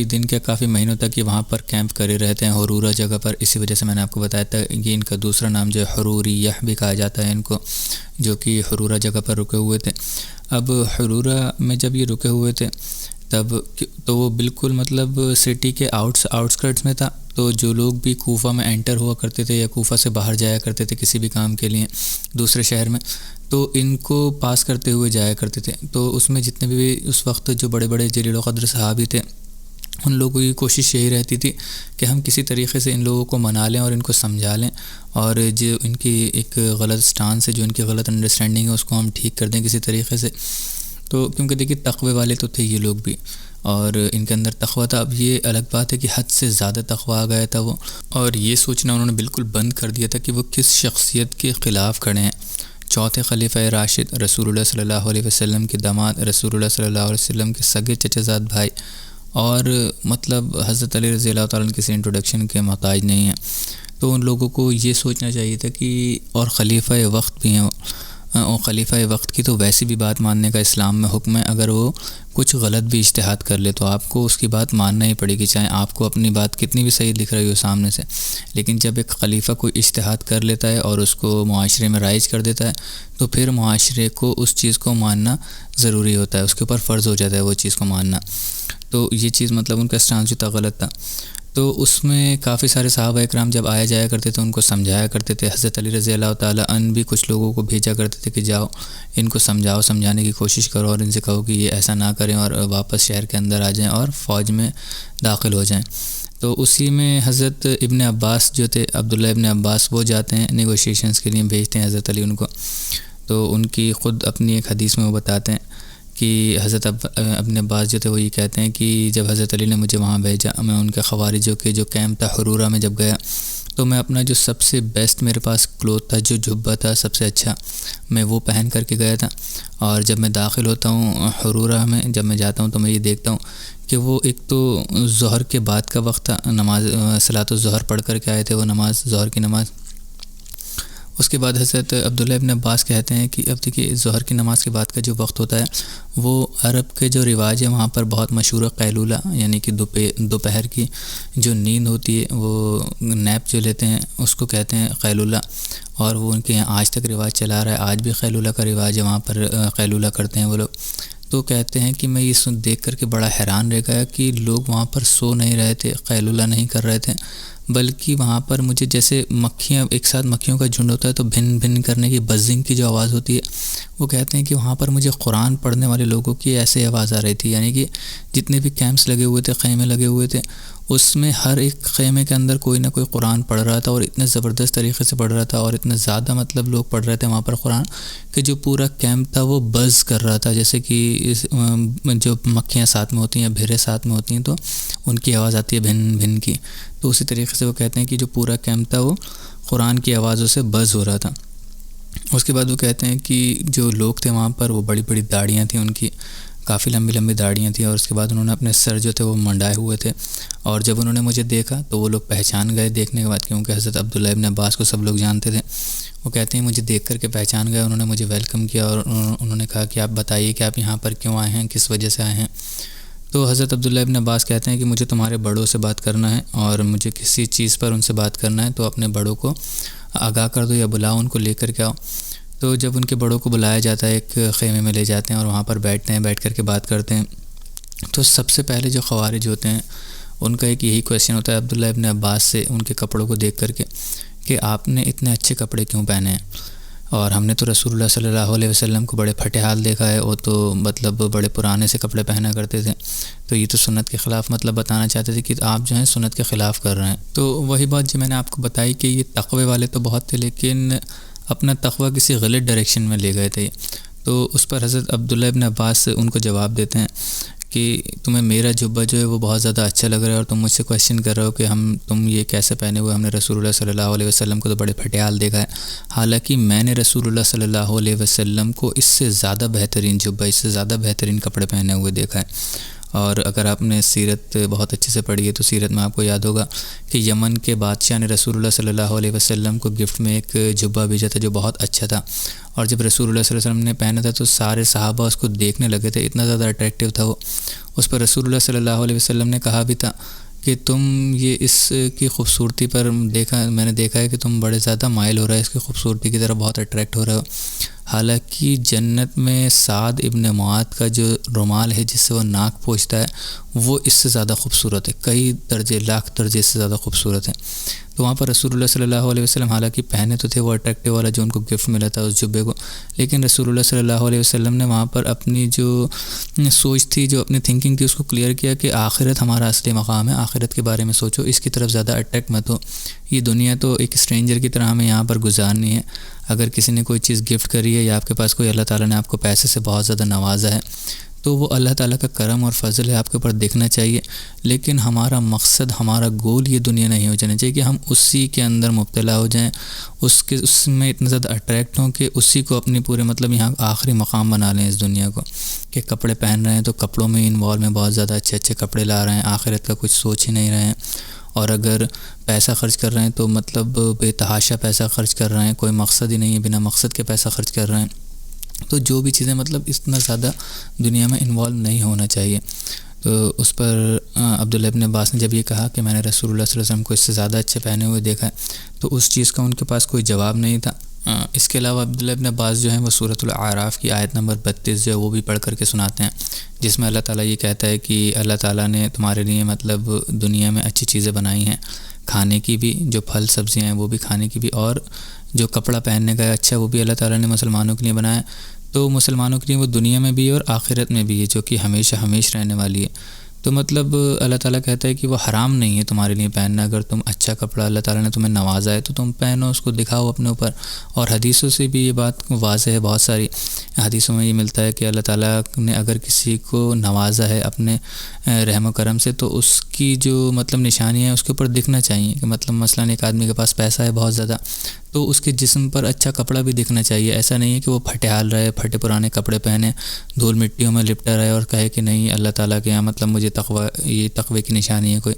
دن کے کافی مہینوں تک یہ وہاں پر کیمپ کرے رہتے ہیں حرورہ جگہ پر۔ اسی وجہ سے میں نے آپ کو بتایا تھا یہ ان کا دوسرا نام جو ہے حروریہ بھی کہا جاتا ہے ان کو، جو کہ حرورہ جگہ پر رکے ہوئے تھے۔ اب حرورہ میں جب یہ رکے ہوئے تھے تب تو وہ بالکل مطلب سٹی کے آؤٹسکرٹس میں تھا، تو جو لوگ بھی کوفہ میں انٹر ہوا کرتے تھے یا کوفہ سے باہر جایا کرتے تھے کسی بھی کام کے لیے دوسرے شہر میں، تو ان کو پاس کرتے ہوئے جایا کرتے تھے۔ تو اس میں جتنے بھی اس وقت جو بڑے بڑے جلیل و قدر صحابی تھے، ان لوگوں کی کوشش یہی رہتی تھی کہ ہم کسی طریقے سے ان لوگوں کو منا لیں اور ان کو سمجھا لیں، اور جو ان کی ایک غلط سٹانس ہے، جو ان کی غلط انڈرسٹینڈنگ ہے، اس کو ہم ٹھیک کر دیں کسی طریقے سے۔ تو کیونکہ دیکھیے تقوی والے تو تھے یہ لوگ بھی، اور ان کے اندر تقوی تھا۔ اب یہ الگ بات ہے کہ حد سے زیادہ تقوی آ گیا تھا وہ، اور یہ سوچنا انہوں نے بالکل بند کر دیا تھا کہ وہ کس شخصیت کے خلاف کھڑے ہیں۔ چوتھے خلیفہ راشد، رسول اللہ صلی اللہ علیہ وسلم کے داماد، رسول اللہ صلی اللہ علیہ وسلم کے سگے چچا زاد بھائی، اور مطلب حضرت علی رضی اللہ تعالیٰ کسی انٹروڈکشن کے محتاج نہیں ہیں۔ تو ان لوگوں کو یہ سوچنا چاہیے تھا کہ اور خلیفہ وقت بھی ہیں، اور خلیفہ وقت کی تو ویسی بھی بات ماننے کا اسلام میں حکم ہے، اگر وہ کچھ غلط بھی اجتہاد کر لے تو آپ کو اس کی بات ماننا ہی پڑے گی، چاہے آپ کو اپنی بات کتنی بھی صحیح دکھ رہی ہو سامنے سے۔ لیکن جب ایک خلیفہ کوئی اجتہاد کر لیتا ہے اور اس کو معاشرے میں رائج کر دیتا ہے تو پھر معاشرے کو اس چیز کو ماننا ضروری ہوتا ہے، اس کے اوپر فرض ہو جاتا ہے وہ چیز کو ماننا۔ تو یہ چیز مطلب ان کا اسٹانس جو تھا غلط تھا۔ تو اس میں کافی سارے صحابہ اکرام جب آیا جایا کرتے تھے ان کو سمجھایا کرتے تھے۔ حضرت علی رضی اللہ تعالیٰ عنہ بھی کچھ لوگوں کو بھیجا کرتے تھے کہ جاؤ ان کو سمجھانے کی کوشش کرو اور ان سے کہو کہ یہ ایسا نہ کریں اور واپس شہر کے اندر آ جائیں اور فوج میں داخل ہو جائیں۔ تو اسی میں حضرت ابن عباس جو تھے، عبداللہ ابن عباس، وہ جاتے ہیں نیگوشیشنز کے لیے، بھیجتے ہیں حضرت علی ان کو. تو ان کی خود اپنی ایک حدیث میں وہ بتاتے ہیں کہ حضرت ابن عباس جو تھے وہ یہ کہتے ہیں کہ جب حضرت علی نے مجھے وہاں بھیجا، میں ان کے خوارجوں کے جو کیمپ تھا حرورہ میں جب گیا، تو میں اپنا جو سب سے بیسٹ میرے پاس کلوتھ تھا، جو جبہ تھا سب سے اچھا، میں وہ پہن کر کے گیا تھا. اور جب میں داخل ہوتا ہوں حرورہ میں، جب میں جاتا ہوں تو میں یہ دیکھتا ہوں کہ وہ ایک تو ظہر کے بعد کا وقت تھا، نماز صلاۃ الظہر پڑھ کر کے آئے تھے وہ نماز، ظہر کی نماز. اس کے بعد حضرت عبداللہ ابن عباس کہتے ہیں کہ اب دیکھیے ظہر کی نماز کے بعد کا جو وقت ہوتا ہے، وہ عرب کے جو رواج ہے وہاں پر بہت مشہور ہے قیلولہ، یعنی کہ دوپہر کی جو نیند ہوتی ہے، وہ نیپ جو لیتے ہیں اس کو کہتے ہیں قیلولہ. اور وہ ان کے یہاں آج تک رواج چلا رہا ہے، آج بھی قیلولہ کا رواج ہے، وہاں پر قیلولہ کرتے ہیں وہ لوگ. تو کہتے ہیں کہ میں یہ دیکھ کر کے بڑا حیران رہ گیا کہ لوگ وہاں پر سو نہیں رہے تھے، قیلولہ نہیں کر رہے تھے، بلکہ وہاں پر مجھے جیسے مکھیاں ایک ساتھ، مکھیوں کا جھنڈ ہوتا ہے تو بھن بھن کرنے کی بزنگ کی جو آواز ہوتی ہے، وہ کہتے ہیں کہ وہاں پر مجھے قرآن پڑھنے والے لوگوں کی ایسے آواز آ رہی تھی. یعنی کہ جتنے بھی کیمپس لگے ہوئے تھے، خیمے لگے ہوئے تھے، اس میں ہر ایک خیمے کے اندر کوئی نہ کوئی قرآن پڑھ رہا تھا، اور اتنے زبردست طریقے سے پڑھ رہا تھا، اور اتنا زیادہ مطلب لوگ پڑھ رہے تھے وہاں پر قرآن کہ جو پورا کیمپ تھا وہ بز کر رہا تھا. جیسے کہ جو مکھیاں ساتھ میں ہوتی ہیں، بھیڑیں ساتھ میں ہوتی ہیں تو ان کی آواز آتی ہے بھن بھن کی. تو اسی طریقے سے وہ کہتے ہیں کہ جو پورا کیمپ تھا وہ قرآن کی آوازوں سے بز ہو رہا تھا. اس کے بعد وہ کہتے ہیں کہ جو لوگ تھے وہاں پر، وہ بڑی بڑی داڑیاں تھیں ان کی، کافی لمبی لمبی داڑیاں تھیں. اور اس کے بعد انہوں نے اپنے سر جو تھے وہ منڈائے ہوئے تھے. اور جب انہوں نے مجھے دیکھا تو وہ لوگ پہچان گئے دیکھنے کے بعد، کیونکہ حضرت عبداللہ ابن عباس کو سب لوگ جانتے تھے. وہ کہتے ہیں مجھے دیکھ کر کے پہچان گئے، انہوں نے مجھے ویلکم کیا، اور انہوں نے کہا کہ آپ بتائیے کہ آپ یہاں پر کیوں آئے ہیں، کس وجہ سے آئے ہیں. تو حضرت عبداللہ ابن عباس کہتے ہیں کہ مجھے تمہارے بڑوں سے بات کرنا ہے، اور مجھے کسی چیز پر ان سے بات کرنا ہے، تو اپنے بڑوں کو آگاہ کر دو یا بلاؤ، ان کو لے کر کے آؤ. تو جب ان کے بڑوں کو بلایا جاتا ہے، ایک خیمے میں لے جاتے ہیں اور وہاں پر بیٹھتے ہیں، بیٹھ کر کے بات کرتے ہیں. تو سب سے پہلے جو خوارج ہوتے ہیں ان کا ایک یہی کویسچن ہوتا ہے عبداللہ ابن عباس سے، ان کے کپڑوں کو دیکھ کر کے، کہ آپ نے اتنے اچھے کپڑے کیوں پہنے ہیں؟ اور ہم نے تو رسول اللہ صلی اللہ علیہ وسلم کو بڑے پھٹے حال دیکھا ہے، وہ تو مطلب بڑے پرانے سے کپڑے پہنا کرتے تھے، تو یہ تو سنت کے خلاف مطلب بتانا چاہتے تھے کہ آپ جو ہیں سنت کے خلاف کر رہے ہیں. تو وہی بات جو میں نے آپ کو بتائی کہ یہ تقوی والے تو بہت تھے، لیکن اپنا تقوی کسی غلط ڈائریکشن میں لے گئے تھے. تو اس پر حضرت عبداللہ ابن عباس ان کو جواب دیتے ہیں کہ تمہیں میرا جبہ جو ہے وہ بہت زیادہ اچھا لگ رہا ہے، اور تم مجھ سے کویسچن کر رہے ہو کہ تم یہ کیسے پہنے ہوئے، ہم نے رسول اللہ صلی اللہ علیہ وسلم کو تو بڑے پھٹے حال دیکھا ہے. حالانکہ میں نے رسول اللہ صلی اللہ علیہ وسلم کو اس سے زیادہ بہترین جبہ، اس سے زیادہ بہترین کپڑے پہنے ہوئے دیکھا ہے. اور اگر آپ نے سیرت بہت اچھے سے پڑھی ہے تو سیرت میں آپ کو یاد ہوگا کہ یمن کے بادشاہ نے رسول اللہ صلی اللہ علیہ وسلم کو گفٹ میں ایک جبہ بھیجا تھا جو بہت اچھا تھا، اور جب رسول اللہ صلی اللہ علیہ وسلم نے پہنا تھا تو سارے صحابہ اس کو دیکھنے لگے تھے، اتنا زیادہ اٹریکٹیو تھا وہ. اس پر رسول اللہ صلی اللہ علیہ وسلم نے کہا بھی تھا کہ تم یہ اس کی خوبصورتی پر میں نے دیکھا ہے کہ تم بڑے زیادہ مائل ہو رہا ہے، اس کی خوبصورتی کی طرف بہت اٹریکٹ ہو رہا ہو. حالانکہ جنت میں سعد ابن معاذ کا جو رومال ہے جس سے وہ ناک پوچھتا ہے وہ اس سے زیادہ خوبصورت ہے، کئی درجے، لاکھ درجے اس سے زیادہ خوبصورت ہے. تو وہاں پر رسول اللہ صلی اللہ علیہ وسلم حالانکہ پہنے تو تھے وہ اٹریکٹیو والا جو ان کو گفٹ ملا تھا اس جبے کو، لیکن رسول اللہ صلی اللہ علیہ وسلم نے وہاں پر اپنی جو سوچ تھی، جو اپنی تھنکنگ تھی، اس کو کلیئر کیا کہ آخرت ہمارا اصلی مقام ہے، آخرت کے بارے میں سوچو، اس کی طرف زیادہ اٹریکٹ مت ہو. یہ دنیا تو ایک اسٹرینجر کی طرح ہمیں یہاں پر گزارنی ہے. اگر کسی نے کوئی چیز گفٹ کری ہے یا آپ کے پاس کوئی اللہ تعالیٰ نے آپ کو پیسے سے بہت زیادہ نوازا ہے تو وہ اللہ تعالیٰ کا کرم اور فضل ہے، آپ کے اوپر دیکھنا چاہیے. لیکن ہمارا مقصد، ہمارا گول یہ دنیا نہیں ہو جانا چاہیے کہ ہم اسی کے اندر مبتلا ہو جائیں، اس میں اتنا زیادہ اٹریکٹ ہوں کہ اسی کو اپنی پورے مطلب یہاں آخری مقام بنا لیں اس دنیا کو. کہ کپڑے پہن رہے ہیں تو کپڑوں میں انوالو ہیں، بہت زیادہ اچھے اچھے کپڑے لا رہے ہیں، آخرت کا کچھ سوچ ہی نہیں رہے ہیں. اور اگر پیسہ خرچ کر رہے ہیں تو مطلب بے تحاشا پیسہ خرچ کر رہے ہیں، کوئی مقصد ہی نہیں ہے، بنا مقصد کے پیسہ خرچ کر رہے ہیں. تو جو بھی چیزیں مطلب اتنا زیادہ دنیا میں انوالو نہیں ہونا چاہیے. تو اس پر عبداللہ ابن عباس نے جب یہ کہا کہ میں نے رسول اللہ صلی اللہ علیہ وسلم کو اس سے زیادہ اچھے پہنے ہوئے دیکھا ہے، تو اس چیز کا ان کے پاس کوئی جواب نہیں تھا. اس کے علاوہ عبداللہ ابن عباس جو ہیں وہ سورۃ الاعراف کی آیت نمبر 32 جو ہے وہ بھی پڑھ کر کے سناتے ہیں، جس میں اللہ تعالیٰ یہ کہتا ہے کہ اللہ تعالیٰ نے تمہارے لیے مطلب دنیا میں اچھی چیزیں بنائی ہیں، کھانے کی بھی، جو پھل سبزیاں ہیں وہ بھی کھانے کی بھی، اور جو کپڑا پہننے کا اچھا وہ بھی اللہ تعالیٰ نے مسلمانوں کے لیے بنایا. تو مسلمانوں کے لیے وہ دنیا میں بھی اور آخرت میں بھی ہے، جو کہ ہمیشہ رہنے والی ہے. تو مطلب اللہ تعالیٰ کہتا ہے کہ وہ حرام نہیں ہے تمہارے لیے پہننا. اگر تم اچھا کپڑا اللہ تعالیٰ نے تمہیں نوازا ہے تو تم پہنو، اس کو دکھاؤ اپنے اوپر. اور حدیثوں سے بھی یہ بات واضح ہے، بہت ساری حدیثوں میں یہ ملتا ہے کہ اللہ تعالیٰ نے اگر کسی کو نوازا ہے اپنے رحم و کرم سے تو اس کی جو مطلب نشانی ہے اس کے اوپر دکھنا چاہیے. کہ مطلب مثلاً ایک آدمی کے پاس پیسہ ہے بہت زیادہ، تو اس کے جسم پر اچھا کپڑا بھی دکھنا چاہیے. ایسا نہیں ہے کہ وہ پھٹیال رہے، پھٹے پرانے کپڑے پہنے، دھول مٹیوں میں لپٹا رہے اور کہے کہ نہیں اللہ تعالیٰ کے یہاں مطلب مجھے یہ تقوی کی نشانی ہے کوئی.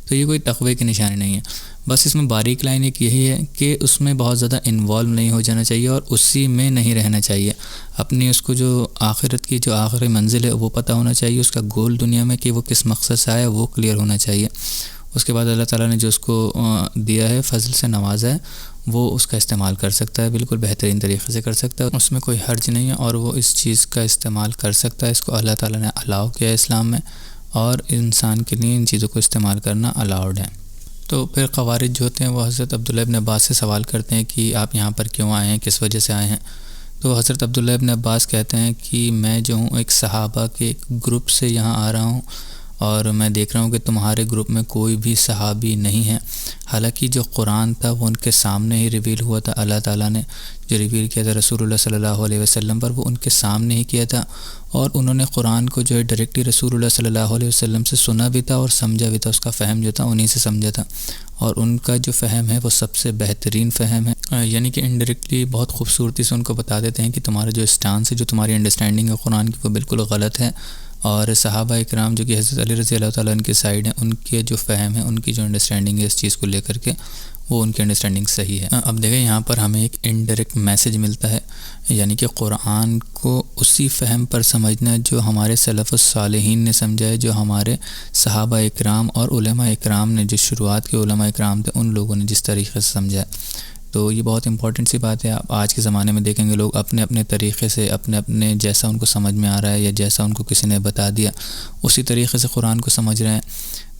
تو یہ کوئی تقوی کی نشانی نہیں ہے. بس اس میں باریک لائن ایک یہی ہے کہ اس میں بہت زیادہ انوالو نہیں ہو جانا چاہیے اور اسی میں نہیں رہنا چاہیے. اپنی اس کو جو آخرت کی جو آخری منزل ہے وہ پتہ ہونا چاہیے، اس کا گول دنیا میں کہ وہ کس مقصد سے آیا وہ کلیئر ہونا چاہیے. اس کے بعد اللہ تعالیٰ نے جو اس کو دیا ہے، فضل سے نوازا ہے، وہ اس کا استعمال کر سکتا ہے، بالکل بہترین طریقے سے کر سکتا ہے. اس میں کوئی حرج نہیں ہے اور وہ اس چیز کا استعمال کر سکتا ہے. اس کو اللہ تعالیٰ نے الاؤ کیا ہے اسلام میں، اور انسان کے لیے ان چیزوں کو استعمال کرنا الاؤڈ ہے. تو پھر خوارج جو ہوتے ہیں وہ حضرت عبداللہ ابن عباس سے سوال کرتے ہیں کہ آپ یہاں پر کیوں آئے ہیں، کس وجہ سے آئے ہیں. تو حضرت عبداللہ ابن عباس کہتے ہیں کہ میں جو ہوں ایک صحابہ کے ایک گروپ سے یہاں آ رہا ہوں، اور میں دیکھ رہا ہوں کہ تمہارے گروپ میں کوئی بھی صحابی نہیں ہے. حالانکہ جو قرآن تھا وہ ان کے سامنے ہی ریویل ہوا تھا. اللہ تعالیٰ نے جو ریویل کیا تھا رسول اللہ صلی اللہ علیہ وسلم پر، وہ ان کے سامنے ہی کیا تھا، اور انہوں نے قرآن کو جو ہے ڈائریکٹلی رسول اللہ صلی اللہ علیہ وسلم سے سنا بھی تھا اور سمجھا بھی تھا. اس کا فہم جو تھا انہی سے سمجھا تھا، اور ان کا جو فہم ہے وہ سب سے بہترین فہم ہے. یعنی کہ انڈائریکٹلی بہت خوبصورتی سے ان کو بتا دیتے ہیں کہ تمہارا جو اسٹانس ہے، جو تمہاری انڈرسٹینڈنگ ہے قرآن کی، وہ بالکل غلط ہے. اور صحابہ اکرام جو کہ حضرت علی رضی اللہ تعالیٰ ان کے سائیڈ ہیں، ان کے جو فہم ہے، ان کی جو انڈرسٹینڈنگ ہے اس چیز کو لے کر کے، وہ ان کی انڈرسٹینڈنگ صحیح ہے. اب دیکھیں یہاں پر ہمیں ایک انڈائریکٹ میسج ملتا ہے، یعنی کہ قرآن کو اسی فہم پر سمجھنا جو ہمارے سلف الصالحین نے سمجھا ہے، جو ہمارے صحابہ اکرام اور علماء اکرام نے، جو شروعات کے علماء اکرام تھے، ان لوگوں نے جس طریقے سے سمجھا ہے. تو یہ بہت امپورٹنٹ سی بات ہے. آپ آج کے زمانے میں دیکھیں گے لوگ اپنے اپنے طریقے سے، اپنے جیسا ان کو سمجھ میں آ رہا ہے یا جیسا ان کو کسی نے بتا دیا اسی طریقے سے قرآن کو سمجھ رہے ہیں.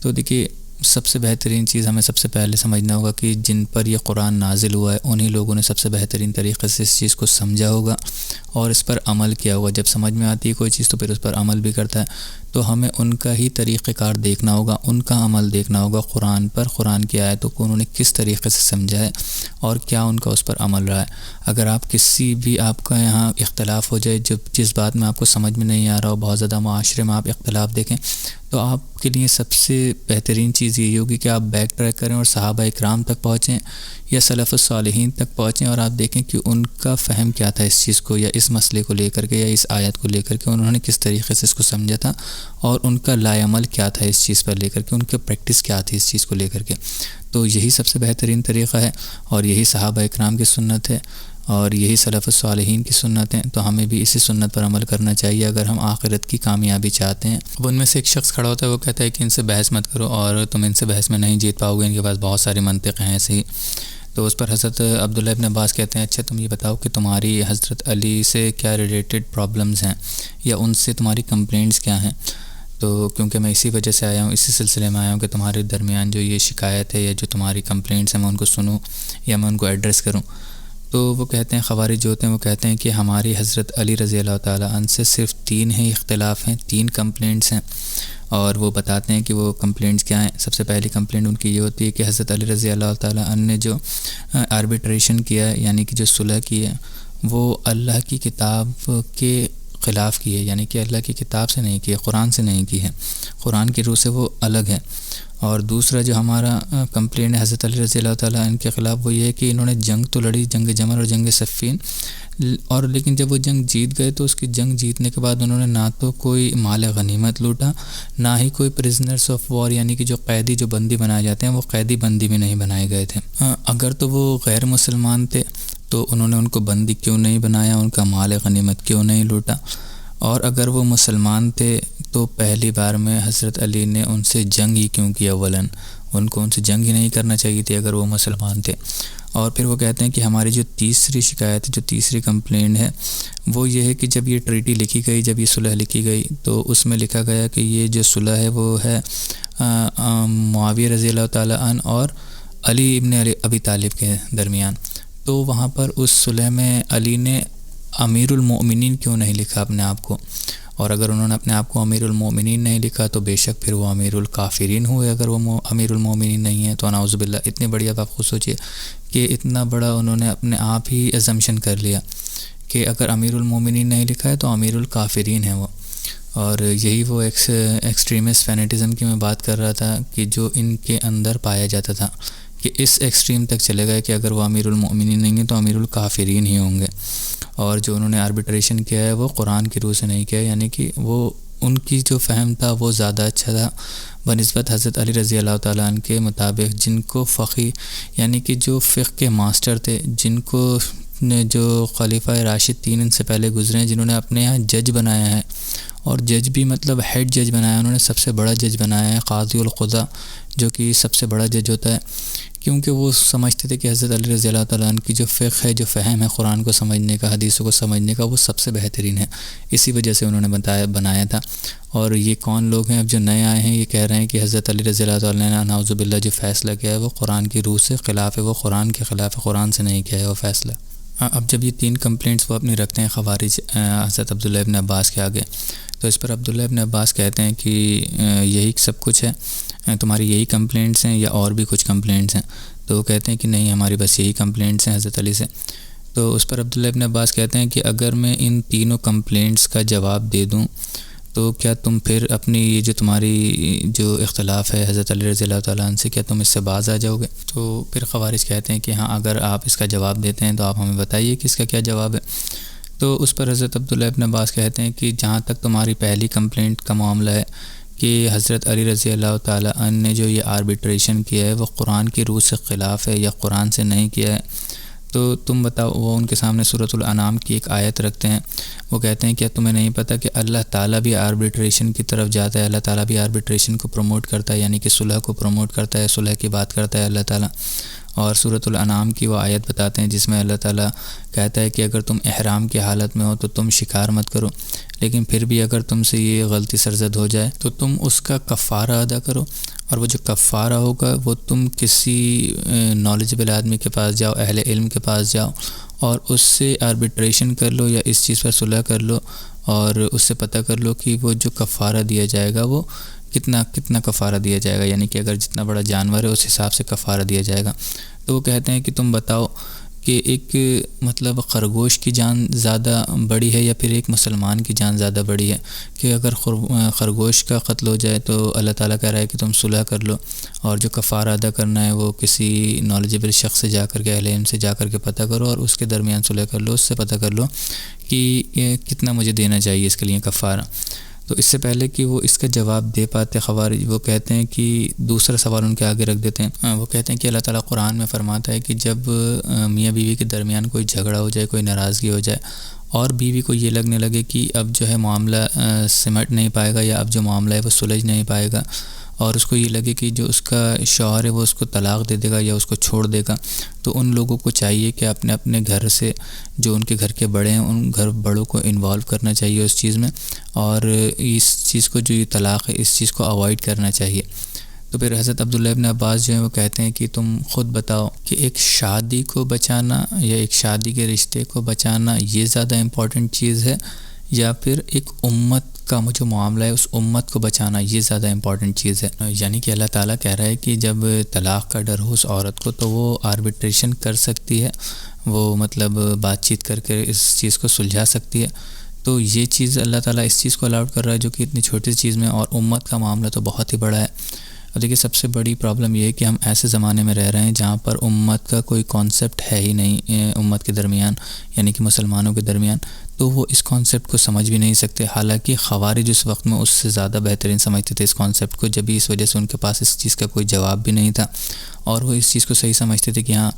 تو دیکھیے سب سے بہترین چیز ہمیں سب سے پہلے سمجھنا ہوگا کہ جن پر یہ قرآن نازل ہوا ہے انہی لوگوں نے سب سے بہترین طریقے سے اس چیز کو سمجھا ہوگا اور اس پر عمل کیا ہوگا. جب سمجھ میں آتی ہے کوئی چیز تو پھر اس پر عمل بھی کرتا ہے. تو ہمیں ان کا ہی طریقہ کار دیکھنا ہوگا، ان کا عمل دیکھنا ہوگا قرآن پر، قرآن کی آیتوں کو انہوں نے کس طریقے سے سمجھا ہے اور کیا ان کا اس پر عمل رہا ہے. اگر آپ کسی بھی آپ کا یہاں اختلاف ہو جائے، جس بات میں آپ کو سمجھ میں نہیں آ رہا ہو، بہت زیادہ معاشرے میں آپ اختلاف دیکھیں، تو آپ کے لیے سب سے بہترین چیز یہی ہوگی کہ آپ بیک ٹریک کریں اور صحابہ اکرام تک پہنچیں یا سلف الصالحین تک پہنچیں، اور آپ دیکھیں کہ ان کا فہم کیا تھا اس چیز کو، یا اس مسئلے کو لے کر کے، یا اس آیت کو لے کر کے انہوں نے کس طریقے سے اس کو سمجھا تھا، اور ان کا لائے عمل کیا تھا اس چیز پر لے کر کے، ان کے پریکٹس کیا تھی اس چیز کو لے کر کے. تو یہی سب سے بہترین طریقہ ہے، اور یہی صحابہ اکرام کی سنت ہے، اور یہی سلف الصالحین کی سنت ہیں. تو ہمیں بھی اسی سنت پر عمل کرنا چاہیے اگر ہم آخرت کی کامیابی چاہتے ہیں. اب ان میں سے ایک شخص کھڑا ہوتا ہے، وہ کہتا ہے کہ ان سے بحث مت کرو، اور تم ان سے بحث میں نہیں جیت پاؤ گے، ان کے پاس بہت سارے منطق ہیں ایسے ہی. تو اس پر حضرت عبداللہ ابن عباس کہتے ہیں اچھا تم یہ بتاؤ کہ تمہاری حضرت علی سے کیا ریلیٹڈ پرابلمز ہیں، یا ان سے تمہاری کمپلینٹس کیا ہیں. تو کیونکہ میں اسی وجہ سے آیا ہوں، اسی سلسلے میں آیا ہوں کہ تمہارے درمیان جو یہ شکایت ہے یا جو تمہاری کمپلینٹس ہیں میں ان کو سنوں یا میں ان کو ایڈریس کروں. تو وہ کہتے ہیں، خوارج جو ہوتے ہیں وہ کہتے ہیں کہ ہماری حضرت علی رضی اللہ تعالیٰ عنہ سے صرف 3 ہی اختلاف ہیں، 3 کمپلینٹس ہیں. اور وہ بتاتے ہیں کہ وہ کمپلینٹس کیا ہیں. سب سے پہلی کمپلینٹ ان کی یہ ہوتی ہے کہ حضرت علی رضی اللہ تعالیٰ عنہ نے جو آربیٹریشن کیا ہے، یعنی کہ جو صلح کی ہے، وہ اللہ کی کتاب کے خلاف کی ہے، یعنی کہ اللہ کی کتاب سے نہیں کی ہے، قرآن سے نہیں کی ہے، قرآن کی روح سے وہ الگ ہے. اور دوسرا جو ہمارا کمپلین ہے حضرت علی رضی اللہ تعالیٰ عنہ کے خلاف، وہ یہ ہے کہ انہوں نے جنگ تو لڑی، جنگ جمل اور جنگ صفین، اور لیکن جب وہ جنگ جیت گئے تو اس کی جنگ جیتنے کے بعد انہوں نے نہ تو کوئی مال غنیمت لوٹا، نہ ہی کوئی پرزنرس آف وار، یعنی کہ جو قیدی، جو بندی بنائے جاتے ہیں، وہ قیدی بندی بھی نہیں بنائے گئے تھے. اگر تو وہ غیر مسلمان تھے تو انہوں نے ان کو بندی کیوں نہیں بنایا، ان کا مال غنیمت کیوں نہیں لوٹا. اور اگر وہ مسلمان تھے تو پہلی بار میں حضرت علی نے ان سے جنگ ہی کیوں کی؟ اولاً ان کو ان سے جنگ ہی نہیں کرنا چاہیے تھی اگر وہ مسلمان تھے. اور پھر وہ کہتے ہیں کہ ہماری جو تیسری شکایت ہے، جو تیسری کمپلین ہے، وہ یہ ہے کہ جب یہ ٹریٹی لکھی گئی، جب یہ صلح لکھی گئی، تو اس میں لکھا گیا کہ یہ جو صلح ہے وہ ہے معاویہ رضی اللہ تعالیٰ عنہ اور علی ابن ابی طالب کے درمیان. تو وہاں پر اس صلح میں علی نے امیر المؤمنین کیوں نہیں لکھا اپنے آپ کو، اور اگر انہوں نے اپنے آپ کو امیر المومنین نہیں لکھا تو بے شک پھر وہ امیر الکافرین ہوئے، اگر وہ امیر المومنین نہیں ہیں تو نعوذ باللہ۔ اتنی بڑی اب آپ خود سوچیے کہ اتنا بڑا انہوں نے اپنے آپ ہی ایزمپشن کر لیا کہ اگر امیر المومنین نہیں لکھا ہے تو امیر الکافرین ہیں وہ۔ اور یہی وہ ایکسٹریمسٹ فینیٹزم کی میں بات کر رہا تھا کہ جو ان کے اندر پایا جاتا تھا، کہ اس ایکسٹریم تک چلے گئے کہ اگر وہ امیر المؤمنین نہیں ہیں تو امیر الکافرین ہی ہوں گے۔ اور جو انہوں نے آربیٹریشن کیا ہے وہ قرآن کی روح سے نہیں کیا ہے، یعنی کہ وہ ان کی جو فہم تھا وہ زیادہ اچھا تھا بنسبت حضرت علی رضی اللہ تعالیٰ عنہ کے مطابق، جن کو فقی یعنی کہ جو فقہ کے ماسٹر تھے، جن کو جو خلیفہ راشد 3 ان سے پہلے گزرے ہیں، جنہوں نے اپنے یہاں جج بنایا ہے، اور جج بھی مطلب ہیڈ جج بنایا ہے، انہوں نے سب سے بڑا جج بنایا ہے قاضی القضاء، جو کہ سب سے بڑا جج ہوتا ہے، کیونکہ وہ سمجھتے تھے کہ حضرت علی رضی اللہ تعالیٰ عنہ کی جو فقہ ہے، جو فہم ہے قرآن کو سمجھنے کا، حدیثوں کو سمجھنے کا، وہ سب سے بہترین ہے، اسی وجہ سے انہوں نے بنایا تھا۔ اور یہ کون لوگ ہیں اب جو نئے آئے ہیں، یہ کہہ رہے ہیں کہ حضرت علی رضی اللہ تعالیٰ نے نعوذ باللہ جو فیصلہ کیا ہے وہ قرآن کی روح سے خلاف ہے، وہ قرآن کے خلاف ہے، قرآن سے نہیں کیا ہے وہ فیصلہ۔ اب جب یہ 3 کمپلینٹس وہ اپنی رکھتے ہیں خوارج حضرت عبداللہ ابن عباس کے آگے، تو اس پر عبداللہ ابن عباس کہتے ہیں کہ یہی سب کچھ ہے، تمہاری یہی کمپلینٹس ہیں یا اور بھی کچھ کمپلینٹس ہیں؟ تو وہ کہتے ہیں کہ نہیں، ہماری بس یہی کمپلینٹس ہیں حضرت علی سے۔ تو اس پر عبداللہ ابن عباس کہتے ہیں کہ اگر میں ان تینوں کمپلینٹس کا جواب دے دوں تو کیا تم پھر اپنی یہ جو تمہاری جو اختلاف ہے حضرت علی رضی اللہ تعالیٰ عنہ سے، کیا تم اس سے باز آ جاؤ گے؟ تو پھر خوارج کہتے ہیں کہ ہاں، اگر آپ اس کا جواب دیتے ہیں تو آپ ہمیں بتائیے کہ اس کا کیا جواب ہے۔ تو اس پر حضرت عبداللہ ابن عباس کہتے ہیں کہ جہاں تک تمہاری پہلی کمپلینٹ کا معاملہ ہے کہ حضرت علی رضی اللہ تعالیٰ عنہ نے جو یہ آربیٹریشن کیا ہے وہ قرآن کی روح سے خلاف ہے یا قرآن سے نہیں کیا ہے، تو تم بتاؤ۔ وہ ان کے سامنے سورۃ الانعام کی ایک آیت رکھتے ہیں، وہ کہتے ہیں کیا تمہیں نہیں پتہ کہ اللہ تعالیٰ بھی آربیٹریشن کی طرف جاتا ہے، اللہ تعالیٰ بھی آربیٹریشن کو پروموٹ کرتا ہے، یعنی کہ صلح کو پروموٹ کرتا ہے، صلح کی بات کرتا ہے اللہ تعالیٰ۔ اور سورۃ الانعام کی وہ آیت بتاتے ہیں جس میں اللہ تعالیٰ کہتا ہے کہ اگر تم احرام کی حالت میں ہو تو تم شکار مت کرو، لیکن پھر بھی اگر تم سے یہ غلطی سرزد ہو جائے تو تم اس کا کفارہ ادا کرو، اور وہ جو کفارہ ہوگا وہ تم کسی نالجبل آدمی کے پاس جاؤ، اہل علم کے پاس جاؤ، اور اس سے آربیٹریشن کر لو یا اس چیز پر صلح کر لو، اور اس سے پتہ کر لو کہ وہ جو کفارہ دیا جائے گا وہ کتنا کفارہ دیا جائے گا، یعنی کہ اگر جتنا بڑا جانور ہے اس حساب سے کفارہ دیا جائے گا۔ تو وہ کہتے ہیں کہ تم بتاؤ کہ ایک مطلب خرگوش کی جان زیادہ بڑی ہے یا پھر ایک مسلمان کی جان زیادہ بڑی ہے، کہ اگر خرگوش کا قتل ہو جائے تو اللہ تعالیٰ کہہ رہا ہے کہ تم صلح کر لو، اور جو کفارہ ادا کرنا ہے وہ کسی نالجبل شخص سے جا کر کے، اہل علم سے جا کر کے پتہ کرو، اور اس کے درمیان صلح کر لو، اس سے پتہ کر لو کہ کتنا مجھے دینا چاہیے اس کے لیے کفارہ۔ تو اس سے پہلے کہ وہ اس کا جواب دے پاتے خوارج، وہ کہتے ہیں کہ دوسرا سوال ان کے آگے رکھ دیتے ہیں، وہ کہتے ہیں کہ اللہ تعالیٰ قرآن میں فرماتا ہے کہ جب میاں بیوی کے درمیان کوئی جھگڑا ہو جائے، کوئی ناراضگی ہو جائے، اور بیوی کو یہ لگنے لگے کہ اب جو ہے معاملہ سمٹ نہیں پائے گا، یا اب جو معاملہ ہے وہ سلجھ نہیں پائے گا، اور اس کو یہ لگے کہ جو اس کا شوہر ہے وہ اس کو طلاق دے دے گا یا اس کو چھوڑ دے گا، تو ان لوگوں کو چاہیے کہ اپنے اپنے گھر سے جو ان کے گھر کے بڑے ہیں ان گھر بڑوں کو انوالو کرنا چاہیے اس چیز میں، اور اس چیز کو جو یہ طلاق ہے اس چیز کو اوائڈ کرنا چاہیے۔ تو پھر حضرت عبداللہ ابن عباس جو ہیں وہ کہتے ہیں کہ تم خود بتاؤ کہ ایک شادی کو بچانا یا ایک شادی کے رشتے کو بچانا یہ زیادہ امپورٹنٹ چیز ہے، یا پھر ایک امت کا جو معاملہ ہے اس امت کو بچانا یہ زیادہ امپورٹنٹ چیز ہے؟ یعنی کہ اللہ تعالیٰ کہہ رہا ہے کہ جب طلاق کا ڈر ہو اس عورت کو تو وہ آربیٹریشن کر سکتی ہے، وہ مطلب بات چیت کر کے اس چیز کو سلجھا سکتی ہے، تو یہ چیز اللہ تعالیٰ اس چیز کو الاؤڈ کر رہا ہے جو کہ اتنی چھوٹی چیز میں، اور امت کا معاملہ تو بہت ہی بڑا ہے۔ اور دیکھیے سب سے بڑی پرابلم یہ ہے کہ ہم ایسے زمانے میں رہ رہے ہیں جہاں پر امت کا کوئی کانسیپٹ ہے ہی نہیں امت کے درمیان، یعنی کہ مسلمانوں کے درمیان، تو وہ اس کانسیپٹ کو سمجھ بھی نہیں سکتے، حالانکہ خوارج اس وقت میں اس سے زیادہ بہترین سمجھتے تھے اس کانسیپٹ کو، جب اس وجہ سے ان کے پاس اس چیز کا کوئی جواب بھی نہیں تھا، اور وہ اس چیز کو صحیح سمجھتے تھے کہ ہاں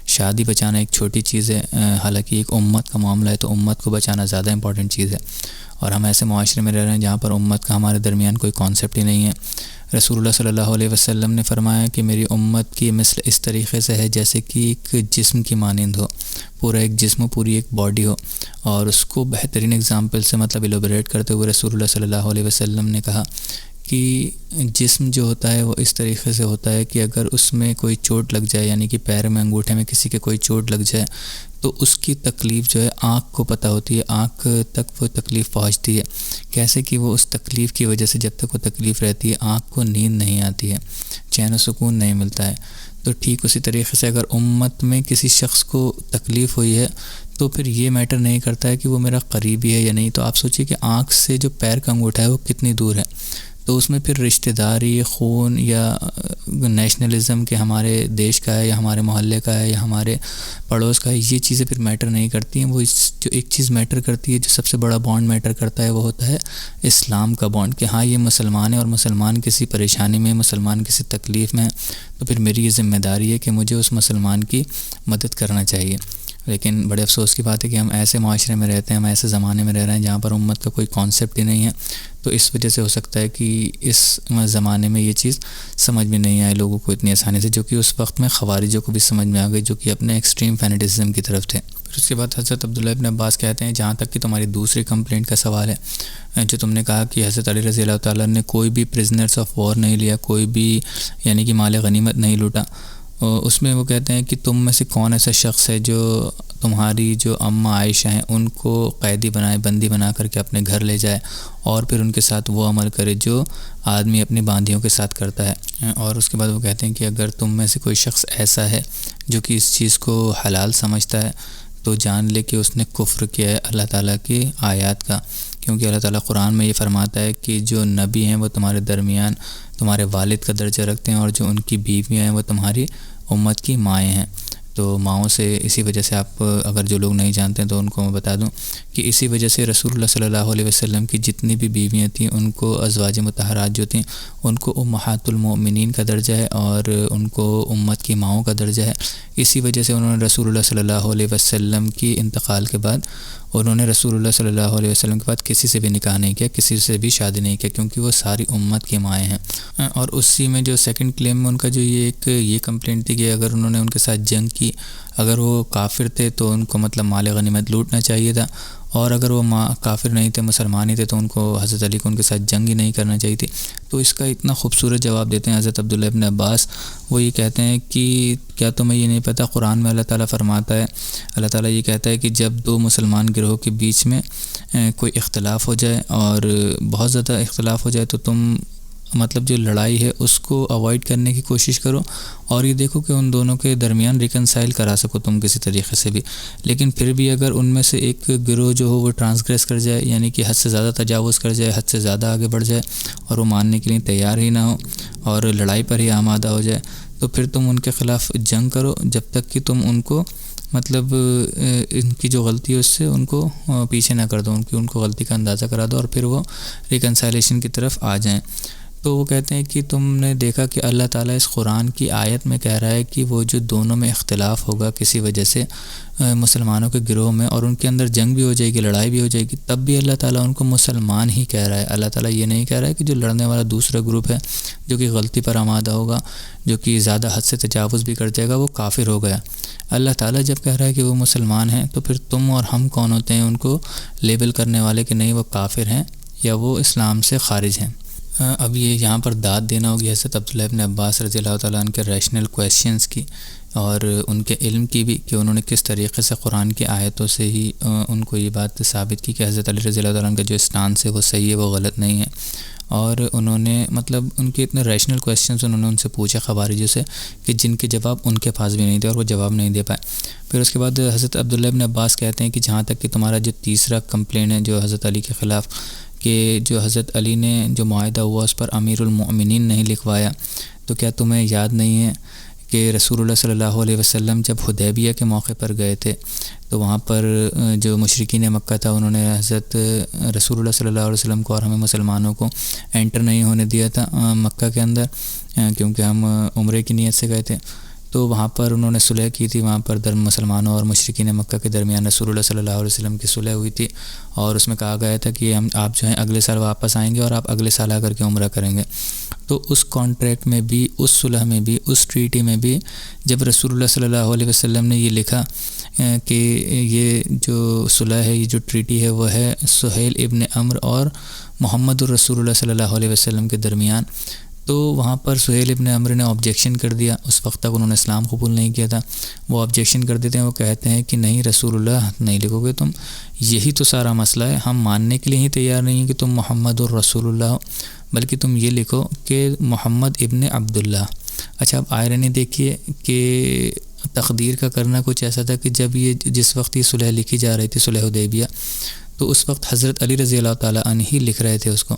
شادی بچانا ایک چھوٹی چیز ہے، حالانکہ ایک امت کا معاملہ ہے تو امت کو بچانا زیادہ امپورٹنٹ چیز ہے۔ اور ہم ایسے معاشرے میں رہ رہے ہیں جہاں پر امت کا ہمارے درمیان کوئی کانسیپٹ ہی نہیں ہے۔ رسول اللہ صلی اللہ علیہ وسلم نے فرمایا کہ میری امت کی مثل اس طریقے سے ہے جیسے کہ ایک جسم کی مانند ہو، پورا ایک جسم، پوری ایک باڈی ہو، اور اس کو بہترین اگزامپل سے مطلب ایلوبریٹ کرتے ہوئے رسول اللہ صلی اللہ علیہ وسلم نے کہا کہ جسم جو ہوتا ہے وہ اس طریقے سے ہوتا ہے کہ اگر اس میں کوئی چوٹ لگ جائے، یعنی کہ پیر میں، انگوٹھے میں کسی کے کوئی چوٹ لگ جائے تو اس کی تکلیف جو ہے آنکھ کو پتہ ہوتی ہے، آنکھ تک وہ تکلیف پہنچتی ہے. کیسے کہ وہ اس تکلیف کی وجہ سے جب تک وہ تکلیف رہتی ہے آنکھ کو نیند نہیں آتی ہے، چین و سکون نہیں ملتا ہے. تو ٹھیک اسی طریقے سے اگر امت میں کسی شخص کو تکلیف ہوئی ہے تو پھر یہ میٹر نہیں کرتا ہے کہ وہ میرا قریبی ہے یا نہیں. تو آپ سوچئے کہ آنکھ سے جو پیر کا انگوٹھا ہے وہ کتنی دور ہے. تو اس میں پھر رشتہ داری، خون یا نیشنلزم کہ ہمارے دیش کا ہے یا ہمارے محلے کا ہے یا ہمارے پڑوس کا ہے، یہ چیزیں پھر میٹر نہیں کرتی ہیں. وہ جو ایک چیز میٹر کرتی ہے، جو سب سے بڑا بانڈ میٹر کرتا ہے، وہ ہوتا ہے اسلام کا بانڈ، کہ ہاں یہ مسلمان ہے اور مسلمان کسی پریشانی میں، مسلمان کسی تکلیف میں ہے تو پھر میری یہ ذمہ داری ہے کہ مجھے اس مسلمان کی مدد کرنا چاہیے. لیکن بڑے افسوس کی بات ہے کہ ہم ایسے معاشرے میں رہتے ہیں، ہم ایسے زمانے میں رہ رہے ہیں جہاں پر امت کا کوئی کانسیپٹ ہی نہیں ہے. تو اس وجہ سے ہو سکتا ہے کہ اس زمانے میں یہ چیز سمجھ میں نہیں آئے لوگوں کو اتنی آسانی سے، جو کہ اس وقت میں خوارجوں کو بھی سمجھ میں آ گئی، جو کہ اپنے ایکسٹریم فینیٹزم کی طرف تھے. پھر اس کے بعد حضرت عبداللہ ابن عباس کہتے ہیں، جہاں تک کہ تمہاری دوسری کمپلینٹ کا سوال ہے، جو تم نے کہا کہ حضرت علی رضی اللہ تعالیٰ نے کوئی بھی پرزنرس آف وار نہیں لیا، کوئی بھی یعنی کہ مال غنیمت نہیں لوٹا، اس میں وہ کہتے ہیں کہ تم میں سے کون ایسا شخص ہے جو تمہاری جو اماں عائشہ ہیں ان کو قیدی بنائے، بندی بنا کر کے اپنے گھر لے جائے اور پھر ان کے ساتھ وہ عمل کرے جو آدمی اپنی باندیوں کے ساتھ کرتا ہے. اور اس کے بعد وہ کہتے ہیں کہ اگر تم میں سے کوئی شخص ایسا ہے جو کہ اس چیز کو حلال سمجھتا ہے تو جان لے کہ اس نے کفر کیا ہے اللہ تعالیٰ کی آیات کا، کیونکہ اللہ تعالیٰ قرآن میں یہ فرماتا ہے کہ جو نبی ہیں وہ تمہارے درمیان تمہارے والد کا درجہ رکھتے ہیں اور جو ان کی بیویاں ہیں وہ تمہاری امت کی مائیں ہیں. تو ماؤں سے اسی وجہ سے آپ اگر جو لوگ نہیں جانتے ہیں تو ان کو میں بتا دوں کہ اسی وجہ سے رسول اللہ صلی اللہ علیہ وسلم کی جتنی بھی بیویاں تھیں ان کو ازواج مطہرات جو تھیں ان کو امہات المؤمنین کا درجہ ہے اور ان کو امت کی ماؤں کا درجہ ہے. اسی وجہ سے انہوں نے رسول اللہ صلی اللہ علیہ وسلم کی انتقال کے بعد انہوں نے رسول اللہ صلی اللہ علیہ وسلم کے بعد کسی سے بھی نکاح نہیں کیا، کسی سے بھی شادی نہیں کیا، کیونکہ وہ ساری امت کی مائیں ہیں. اور اسی میں جو سیکنڈ کلیم میں ان کا جو یہ کمپلینٹ تھی کہ اگر انہوں نے ان کے ساتھ جنگ کی، اگر وہ کافر تھے تو ان کو مطلب مال غنیمت لوٹنا چاہیے تھا، اور اگر وہ کافر نہیں تھے، مسلمان ہی تھے، تو ان کو حضرت علی کو ان کے ساتھ جنگ ہی نہیں کرنا چاہیے تھی. تو اس کا اتنا خوبصورت جواب دیتے ہیں حضرت عبداللہ ابن عباس. وہ یہ کہتے ہیں کہ کیا تمہیں یہ نہیں پتہ قرآن میں اللہ تعالیٰ فرماتا ہے، اللہ تعالیٰ یہ کہتا ہے کہ جب دو مسلمان گروہ کے بیچ میں کوئی اختلاف ہو جائے اور بہت زیادہ اختلاف ہو جائے تو تم مطلب جو لڑائی ہے اس کو اوائڈ کرنے کی کوشش کرو اور یہ دیکھو کہ ان دونوں کے درمیان ریکنسائل کرا سکو تم کسی طریقے سے بھی. لیکن پھر بھی اگر ان میں سے ایک گروہ جو ہو وہ ٹرانسگریس کر جائے، یعنی کہ حد سے زیادہ تجاوز کر جائے، حد سے زیادہ آگے بڑھ جائے اور وہ ماننے کے لیے تیار ہی نہ ہو اور لڑائی پر ہی آمادہ ہو جائے، تو پھر تم ان کے خلاف جنگ کرو جب تک کہ تم ان کو مطلب ان کی جو غلطی ہے اس سے ان کو پیچھے نہ کر دو، ان کو غلطی کا اندازہ کرا دو اور پھر وہ ریکنسائلیشن کی طرف آ جائیں. تو وہ کہتے ہیں کہ تم نے دیکھا کہ اللہ تعالیٰ اس قرآن کی آیت میں کہہ رہا ہے کہ وہ جو دونوں میں اختلاف ہوگا کسی وجہ سے مسلمانوں کے گروہ میں اور ان کے اندر جنگ بھی ہو جائے گی، لڑائی بھی ہو جائے گی، تب بھی اللہ تعالیٰ ان کو مسلمان ہی کہہ رہا ہے. اللہ تعالیٰ یہ نہیں کہہ رہا ہے کہ جو لڑنے والا دوسرا گروپ ہے جو کہ غلطی پر آمادہ ہوگا، جو کہ زیادہ حد سے تجاوز بھی کر جائے گا، وہ کافر ہو گیا. اللہ تعالیٰ جب کہہ رہا ہے کہ وہ مسلمان ہیں تو پھر تم اور ہم کون ہوتے ہیں ان کو لیبل کرنے والے کہ نہیں وہ کافر ہیں یا وہ اسلام سے خارج ہیں. اب یہ یہاں پر داد دینا ہوگی حضرت عبداللہ ابن عباس رضی اللہ تعالیٰ عنہ کے ریشنل کویسچنز کی اور ان کے علم کی بھی، کہ انہوں نے کس طریقے سے قرآن کی آیتوں سے ہی ان کو یہ بات ثابت کی کہ حضرت علی رضی اللہ تعالیٰ عنہ کا جو اسٹانس ہے وہ صحیح ہے، وہ غلط نہیں ہے. اور انہوں نے مطلب ان کے اتنے ریشنل کویسچنز انہوں نے ان سے پوچھے خوارجوں سے کہ جن کے جواب ان کے پاس بھی نہیں تھے اور وہ جواب نہیں دے پائے. پھر اس کے بعد حضرت عبداللہ ابن عباس کہتے ہیں کہ جہاں تک کہ تمہارا جو تیسرا کمپلین ہے جو حضرت علی کے خلاف، کہ جو حضرت علی نے جو معاہدہ ہوا اس پر امیر المؤمنین نہیں لکھوایا، تو کیا تمہیں یاد نہیں ہے کہ رسول اللہ صلی اللہ علیہ وسلم جب حدیبیہ کے موقع پر گئے تھے تو وہاں پر جو مشرکین مکہ تھا انہوں نے حضرت رسول اللہ صلی اللہ علیہ وسلم کو اور ہمیں مسلمانوں کو انٹر نہیں ہونے دیا تھا مکہ کے اندر، کیونکہ ہم عمرے کی نیت سے گئے تھے. تو وہاں پر انہوں نے صلح کی تھی، وہاں پر مسلمانوں اور مشرکین مکہ کے درمیان رسول اللہ صلی اللہ علیہ وسلم کی صلح ہوئی تھی اور اس میں کہا گیا تھا کہ آپ جو ہیں اگلے سال واپس آئیں گے اور آپ اگلے سال آ کر کے عمرہ کریں گے. تو اس کانٹریکٹ میں بھی، اس صلح میں بھی، اس ٹریٹی میں بھی جب رسول اللہ صلی اللہ علیہ وسلم نے یہ لکھا کہ یہ جو صلح ہے، یہ جو ٹریٹی ہے وہ ہے سہیل ابن عمرو اور محمد الرسول اللہ صلی اللہ علیہ وسلم کے درمیان، تو وہاں پر سہیل ابن عمرو نے آبجیکشن کر دیا. اس وقت تک انہوں نے اسلام قبول نہیں کیا تھا. وہ آبجیکشن کر دیتے ہیں، وہ کہتے ہیں کہ نہیں رسول اللہ نہیں لکھو گے تم، یہی تو سارا مسئلہ ہے، ہم ماننے کے لیے ہی تیار نہیں ہیں کہ تم محمد الرسول اللہ ہو، بلکہ تم یہ لکھو کہ محمد ابن عبداللہ. اچھا اب آئرنی دیکھیے کہ تقدیر کا کرنا کچھ ایسا تھا کہ جب یہ جس وقت یہ صلح لکھی جا رہی تھی، صلح حدیبیہ، تو اس وقت حضرت علی رضی اللہ تعالیٰ عنہ ہی لکھ رہے تھے اس کو.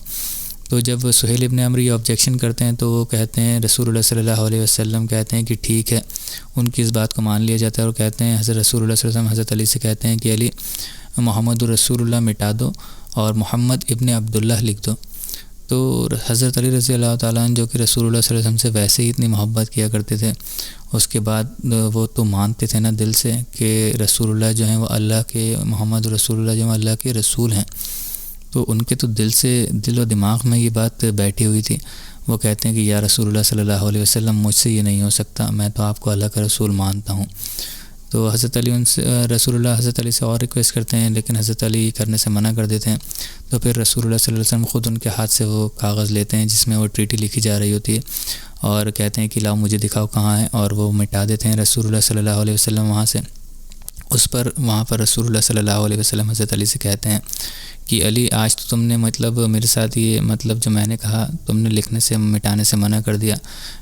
تو جب سہیل ابن عمرو یہ آبجیکشن کرتے ہیں تو وہ کہتے ہیں، رسول اللہ صلی اللہ علیہ وسلم کہتے ہیں کہ ٹھیک ہے، ان کی اس بات کو مان لیا جاتا ہے، اور کہتے ہیں حضرت رسول اللہ صلی اللہ علیہ وسلم حضرت علی سے کہتے ہیں کہ علی محمد الرسول اللہ مٹا دو اور محمد ابن عبداللہ لکھ دو. تو حضرت علی رضی اللہ تعالیٰ عنہ جو کہ رسول اللہ صلی اللہ علیہ وسلم سے ویسے ہی اتنی محبت کیا کرتے تھے، اس کے بعد وہ تو مانتے تھے نا دل سے کہ رسول اللہ جو ہیں وہ اللہ کے، محمد رسول اللہ جو ہیں اللہ کے رسول ہیں، تو ان کے تو دل و دماغ میں یہ بات بیٹھی ہوئی تھی. وہ کہتے ہیں کہ یا رسول اللہ صلی اللہ علیہ وسلم مجھ سے یہ نہیں ہو سکتا، میں تو آپ کو اللہ کا رسول مانتا ہوں. تو حضرت علی رسول اللہ حضرت علی سے اور ریکویسٹ کرتے ہیں، لیکن حضرت علی کرنے سے منع کر دیتے ہیں. تو پھر رسول اللہ صلی اللہ علیہ وسلم خود ان کے ہاتھ سے وہ کاغذ لیتے ہیں جس میں وہ ٹریٹی لکھی جا رہی ہوتی ہے، اور کہتے ہیں کہ لاؤ مجھے دکھاؤ کہاں ہے، اور وہ مٹا دیتے ہیں رسول اللہ صلی اللہ علیہ وسلم وہاں سے. وہاں پر رسول اللہ صلی اللہ علیہ وسلم حضرت علی سے کہتے ہیں کہ علی آج تو تم نے میرے ساتھ یہ جو میں نے کہا تم نے لکھنے سے مٹانے سے منع کر دیا،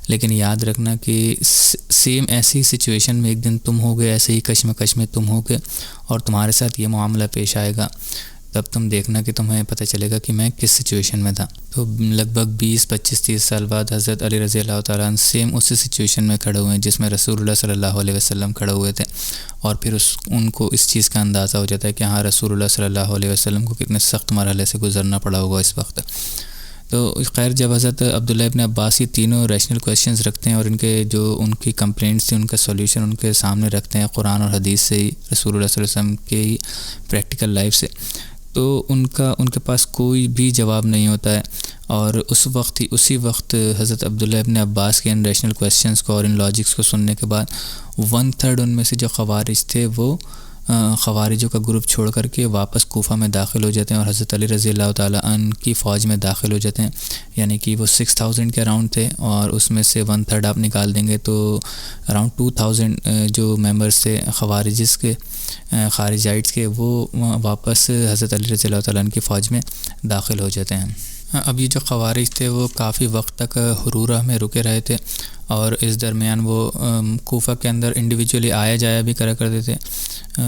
لیکن یاد رکھنا کہ سیم ایسی سچویشن میں ایک دن تم ہوگے، ایسے ہی کشمکش میں تم ہوگے اور تمہارے ساتھ یہ معاملہ پیش آئے گا، تب تم دیکھنا کہ تمہیں پتہ چلے گا کہ میں کس سچویشن میں تھا. تو لگ بھگ 20 25 30 سال بعد حضرت علی رضی اللہ تعالیٰ عنہ سیم اسی سچویشن میں کھڑے ہوئے ہیں جس میں رسول اللہ صلی اللہ علیہ وسلم کھڑے ہوئے تھے، اور پھر ان کو اس چیز کا اندازہ ہو جاتا ہے کہ ہاں رسول اللہ صلی اللہ علیہ وسلم کو کتنے سخت مرحلے سے گزرنا پڑا ہوگا اس وقت. تو خیر جب حضرت عبداللہ ابن عباس یہ تینوں ریشنل کویشچنز رکھتے ہیں اور ان کی کمپلینٹس تھیں ان کا سولیوشن ان کے سامنے رکھتے ہیں قرآن اور حدیث سے ہی، رسول اللہ صلی اللہ علیہ وسلم کے ہی پریکٹیکل لائف سے، تو ان کے پاس کوئی بھی جواب نہیں ہوتا ہے. اور اسی وقت حضرت عبداللہ ابن عباس کے ان ریشنل کویسچنز کو اور ان لاجکس کو سننے کے بعد 1/3 ان میں سے جو خوارج تھے وہ خوارجوں کا گروپ چھوڑ کر کے واپس کوفہ میں داخل ہو جاتے ہیں اور حضرت علی رضی اللہ تعالیٰ عنہ کی فوج میں داخل ہو جاتے ہیں. یعنی کہ وہ 6000 کے اراؤنڈ تھے، اور اس میں سے 1/3 آپ نکال دیں گے تو اراؤنڈ 2000 جو ممبرس تھے خارجائٹس کے، وہ واپس حضرت علی رضی اللہ تعالیٰ عنہ کی فوج میں داخل ہو جاتے ہیں. اب یہ جو خوارج تھے وہ کافی وقت تک حرورہ میں رکے رہے تھے، اور اس درمیان وہ کوفہ کے اندر انڈیویجولی آیا جایا بھی کرتے تھے،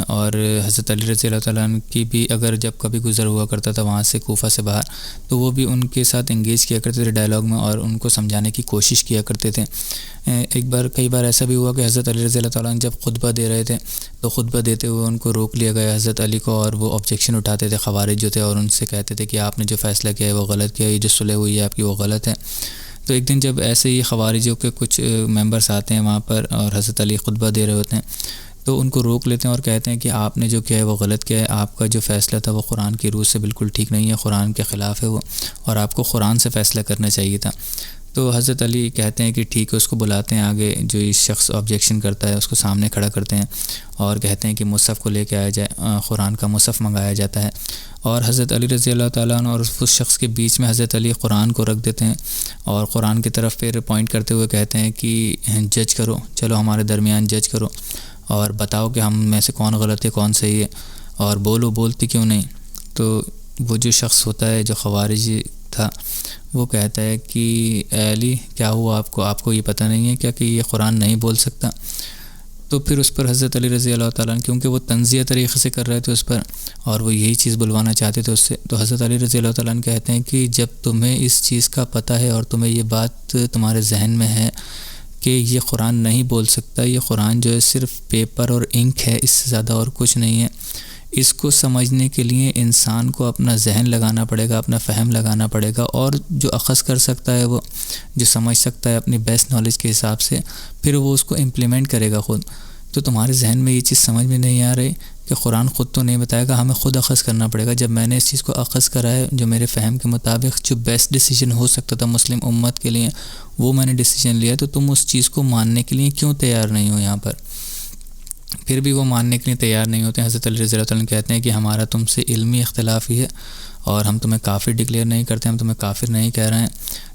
اور حضرت علی رضی اللہ تعالیٰ عنہ کی بھی اگر جب کبھی گزر ہوا کرتا تھا وہاں سے کوفہ سے باہر، تو وہ بھی ان کے ساتھ انگیج کیا کرتے تھے ڈائلاگ میں، اور ان کو سمجھانے کی کوشش کیا کرتے تھے. کئی بار ایسا بھی ہوا کہ حضرت علی رضی اللہ تعالیٰ عنہ جب خطبہ دے رہے تھے تو خطبہ دیتے ہوئے ان کو روک لیا گیا حضرت علی کو، اور وہ آبجیکشن اٹھاتے تھے خوارج جو تھے، اور ان سے کہتے تھے کہ آپ نے جو فیصلہ کیا ہے وہ غلط کیا ہے، یہ جو صلح ہوئی ہے آپ کی وہ غلط ہے. تو ایک دن جب ایسے ہی خوارجوں کے کچھ ممبرس آتے ہیں وہاں پر اور حضرت علی خطبہ دے رہے ہوتے ہیں، تو ان کو روک لیتے ہیں اور کہتے ہیں کہ آپ نے جو کیا ہے وہ غلط کیا ہے، آپ کا جو فیصلہ تھا وہ قرآن کی روح سے بالکل ٹھیک نہیں ہے، قرآن کے خلاف ہے وہ، اور آپ کو قرآن سے فیصلہ کرنا چاہیے تھا. تو حضرت علی کہتے ہیں کہ ٹھیک ہے، اس کو بلاتے ہیں آگے، جو اس شخص آبجیکشن کرتا ہے اس کو سامنے کھڑا کرتے ہیں اور کہتے ہیں کہ مصحف کو لے کے آیا جائے، قرآن کا مصحف منگایا جاتا ہے، اور حضرت علی رضی اللہ تعالیٰ عنہ اور اس شخص کے بیچ میں حضرت علی قرآن کو رکھ دیتے ہیں، اور قرآن کی طرف پھر پوائنٹ کرتے ہوئے کہتے ہیں کہ جج کرو، چلو ہمارے درمیان جج کرو اور بتاؤ کہ ہم میں سے کون غلط ہے کون صحیح ہے، اور بولتی کیوں نہیں. تو وہ جو شخص ہوتا ہے جو خوارج تھا وہ کہتا ہے کہ اے علی کیا ہوا آپ کو یہ پتہ نہیں ہے کیا کہ یہ قرآن نہیں بول سکتا. تو پھر اس پر حضرت علی رضی اللہ تعالیٰ عنہ کیونکہ وہ تنزیہ طریقے سے کر رہے تھے اس پر اور وہ یہی چیز بلوانا چاہتے تھے اس سے، تو حضرت علی رضی اللہ تعالیٰ عنہ کہتے ہیں کہ جب تمہیں اس چیز کا پتہ ہے اور تمہیں یہ بات تمہارے ذہن میں ہے کہ یہ قرآن نہیں بول سکتا، یہ قرآن جو ہے صرف پیپر اور انک ہے، اس سے زیادہ اور کچھ نہیں ہے، اس کو سمجھنے کے لیے انسان کو اپنا ذہن لگانا پڑے گا، اپنا فہم لگانا پڑے گا، اور جو اخذ کر سکتا ہے وہ جو سمجھ سکتا ہے اپنی بیسٹ نالج کے حساب سے، پھر وہ اس کو امپلیمنٹ کرے گا خود. تو تمہارے ذہن میں یہ چیز سمجھ میں نہیں آ رہی کہ کہ قرآن خود تو نہیں بتائے گا، ہمیں خود اخذ کرنا پڑے گا. جب میں نے اس چیز کو اخذ کرا ہے، جو میرے فہم کے مطابق جو بیسٹ ڈیسیجن ہو سکتا تھا مسلم امت کے لیے، وہ میں نے ڈیسیجن لیا، تو تم اس چیز کو ماننے کے لیے کیوں تیار نہیں ہو؟ یہاں پر پھر بھی وہ ماننے کے لیے تیار نہیں ہوتے. حضرت علی رضی اللہ عنہ کہتے ہیں کہ ہمارا تم سے علمی اختلاف ہی ہے، اور ہم تمہیں کافر ڈکلیئر نہیں کرتے، ہم تمہیں کافر نہیں کہہ رہے ہیں.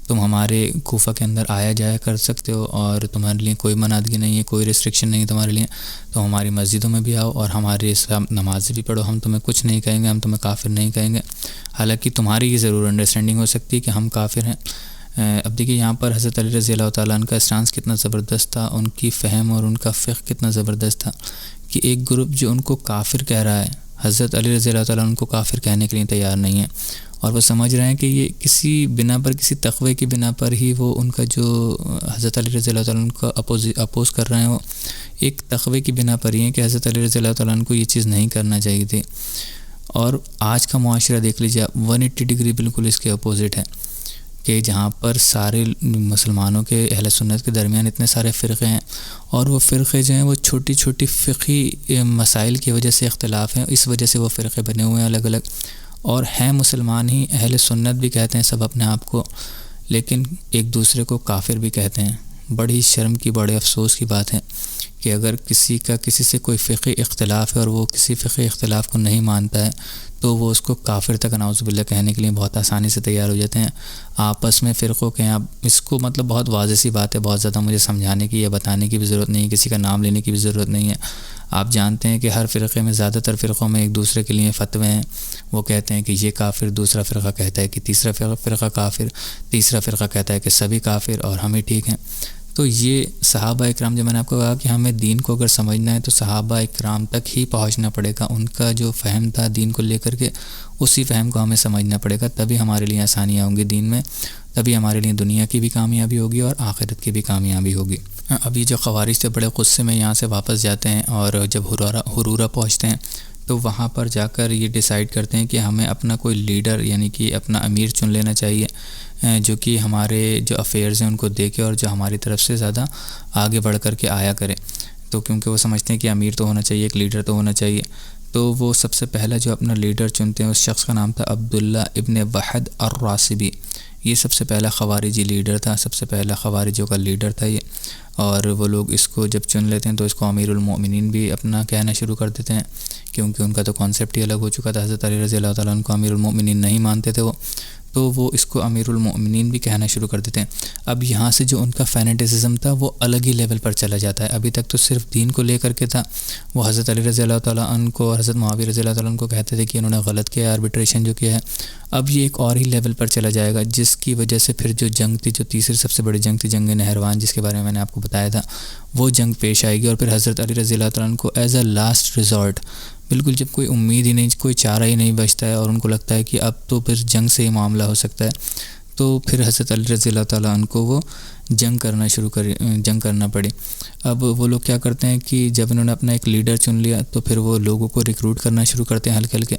تم ہمارے کوفہ کے اندر آیا جایا کر سکتے ہو، اور تمہارے لیے کوئی منادگی نہیں ہے، کوئی ریسٹرکشن نہیں ہے تمہارے لیے. تو ہماری مسجدوں میں بھی آؤ اور ہمارے اسلام نمازیں بھی پڑھو، ہم تمہیں کچھ نہیں کہیں گے، ہم تمہیں کافر نہیں کہیں گے. حالانکہ تمہاری یہ ضرور انڈرسٹینڈنگ ہو سکتی ہے کہ ہم کافر ہیں. اب دیکھیے یہاں پر حضرت علی رضی اللہ تعالیٰ عنہ کا اسٹانس کتنا زبردست تھا، ان کی فہم اور ان کا فقہ کتنا زبردست تھا کہ ایک گروپ جو ان کو کافر کہہ رہا ہے، حضرت علی رضی اللہ تعالیٰ عنہ کو کافر کہنے کے لیے تیار نہیں ہے، اور وہ سمجھ رہے ہیں کہ یہ کسی بنا پر، کسی تقوی کی بنا پر ہی وہ ان کا جو حضرت علی رضی اللہ تعالیٰ عنہ کا اپوز کر رہے ہیں، وہ ایک تقوی کی بنا پر ہی ہیں کہ حضرت علی رضی اللہ تعالیٰ عنہ کو یہ چیز نہیں کرنا چاہیے تھی. اور آج کا معاشرہ دیکھ لیجیے آپ، 180 ڈگری بالکل اس کے اپوزٹ ہے، کہ جہاں پر سارے مسلمانوں کے اہل سنت کے درمیان اتنے سارے فرقے ہیں، اور وہ فرقے جو ہیں وہ چھوٹی چھوٹی فقہی مسائل کی وجہ سے اختلاف ہیں، اس وجہ سے وہ فرقے بنے ہوئے ہیں الگ الگ. اور ہیں مسلمان ہی، اہل سنت بھی کہتے ہیں سب اپنے آپ کو، لیکن ایک دوسرے کو کافر بھی کہتے ہیں. بڑی شرم کی، بڑے افسوس کی بات ہے کہ اگر کسی سے کوئی فقہی اختلاف ہے اور وہ کسی فقہی اختلاف کو نہیں مانتا ہے، تو وہ اس کو کافر تک نعوذ باللہ کہنے کے لیے بہت آسانی سے تیار ہو جاتے ہیں. آپس میں فرقوں کے ہیں، اس کو مطلب بہت واضح سی بات ہے، بہت زیادہ مجھے سمجھانے کی یا بتانے کی بھی ضرورت نہیں ہے، کسی کا نام لینے کی بھی ضرورت نہیں ہے. آپ جانتے ہیں کہ ہر فرقے میں، زیادہ تر فرقوں میں ایک دوسرے کے لیے فتوے ہیں. وہ کہتے ہیں کہ یہ کافر، دوسرا فرقہ کہتا ہے کہ تیسرا فرقہ کافر، تیسرا فرقہ کہتا ہے کہ سبھی کافر اور ہم ہی ٹھیک ہیں. تو یہ صحابہ اکرام، جو میں نے آپ کو کہا کہ ہمیں دین کو اگر سمجھنا ہے تو صحابہ اکرام تک ہی پہنچنا پڑے گا. ان کا جو فہم تھا دین کو لے کر کے، اسی فہم کو ہمیں سمجھنا پڑے گا، تبھی ہمارے لیے آسانیاں ہوں گی دین میں، تبھی ہمارے لیے دنیا کی بھی کامیابی ہوگی اور آخرت کی بھی کامیابی ہوگی. اب یہ جو خوارج سے بڑے غصے میں یہاں سے واپس جاتے ہیں، اور جب حرورہ پہنچتے ہیں تو وہاں پر جا کر یہ ڈیسائیڈ کرتے ہیں کہ ہمیں اپنا کوئی لیڈر، یعنی کہ اپنا امیر چن لینا چاہیے، جو کہ ہمارے جو افیئرز ہیں ان کو دیکھے اور جو ہماری طرف سے زیادہ آگے بڑھ کر کے آیا کرے. تو کیونکہ وہ سمجھتے ہیں کہ امیر تو ہونا چاہیے، ایک لیڈر تو ہونا چاہیے. تو وہ سب سے پہلا جو اپنا لیڈر چنتے ہیں، اس شخص کا نام تھا عبداللہ ابن وحد الراسبی. یہ سب سے پہلا خوارجی لیڈر تھا، سب سے پہلا خوارجوں کا لیڈر تھا یہ. اور وہ لوگ اس کو جب چن لیتے ہیں تو اس کو امیر المؤمنین بھی اپنا کہنا شروع کر دیتے ہیں، کیونکہ ان کا تو کانسیپٹ ہی الگ ہو چکا تھا. حضرت علی رضی اللہ تعالیٰ عنہ کو امیر المؤمنین نہیں مانتے تھے وہ، تو وہ اس کو امیر المؤمنین بھی کہنا شروع کر دیتے ہیں. اب یہاں سے جو ان کا فینیٹزم تھا وہ الگ ہی لیول پر چلا جاتا ہے. ابھی تک تو صرف دین کو لے کر کے تھا، وہ حضرت علی رضی اللہ تعالیٰ عنہ کو اور حضرت معاویہ رضی اللہ تعالیٰ عنہ کو کہتے تھے کہ انہوں نے غلط کیا، آربیٹریشن جو کیا ہے. اب یہ ایک اور ہی لیول پر چلا جائے گا، جس کی وجہ سے پھر جو جنگ تھی، جو تیسری سب سے بڑی جنگ تھی، جنگ نہروان، جس کے بارے میں میں نے آپ کو بتایا تھا، وہ جنگ پیش آئے گی. اور پھر حضرت علی رضی اللہ تعالیٰ عنہ کو ایز اے لاسٹ ریزورٹ، بالکل جب کوئی امید ہی نہیں، کوئی چارہ ہی نہیں بچتا ہے، اور ان کو لگتا ہے کہ اب تو پھر جنگ سے ہی معاملہ ہو سکتا ہے، تو پھر حضرت علی رضی اللہ تعالیٰ عنہ کو وہ جنگ کرنا پڑی. اب وہ لوگ کیا کرتے ہیں کہ جب انہوں نے اپنا ایک لیڈر چن لیا تو پھر وہ لوگوں کو ریکروٹ کرنا شروع کرتے ہیں ہلکے ہلکے،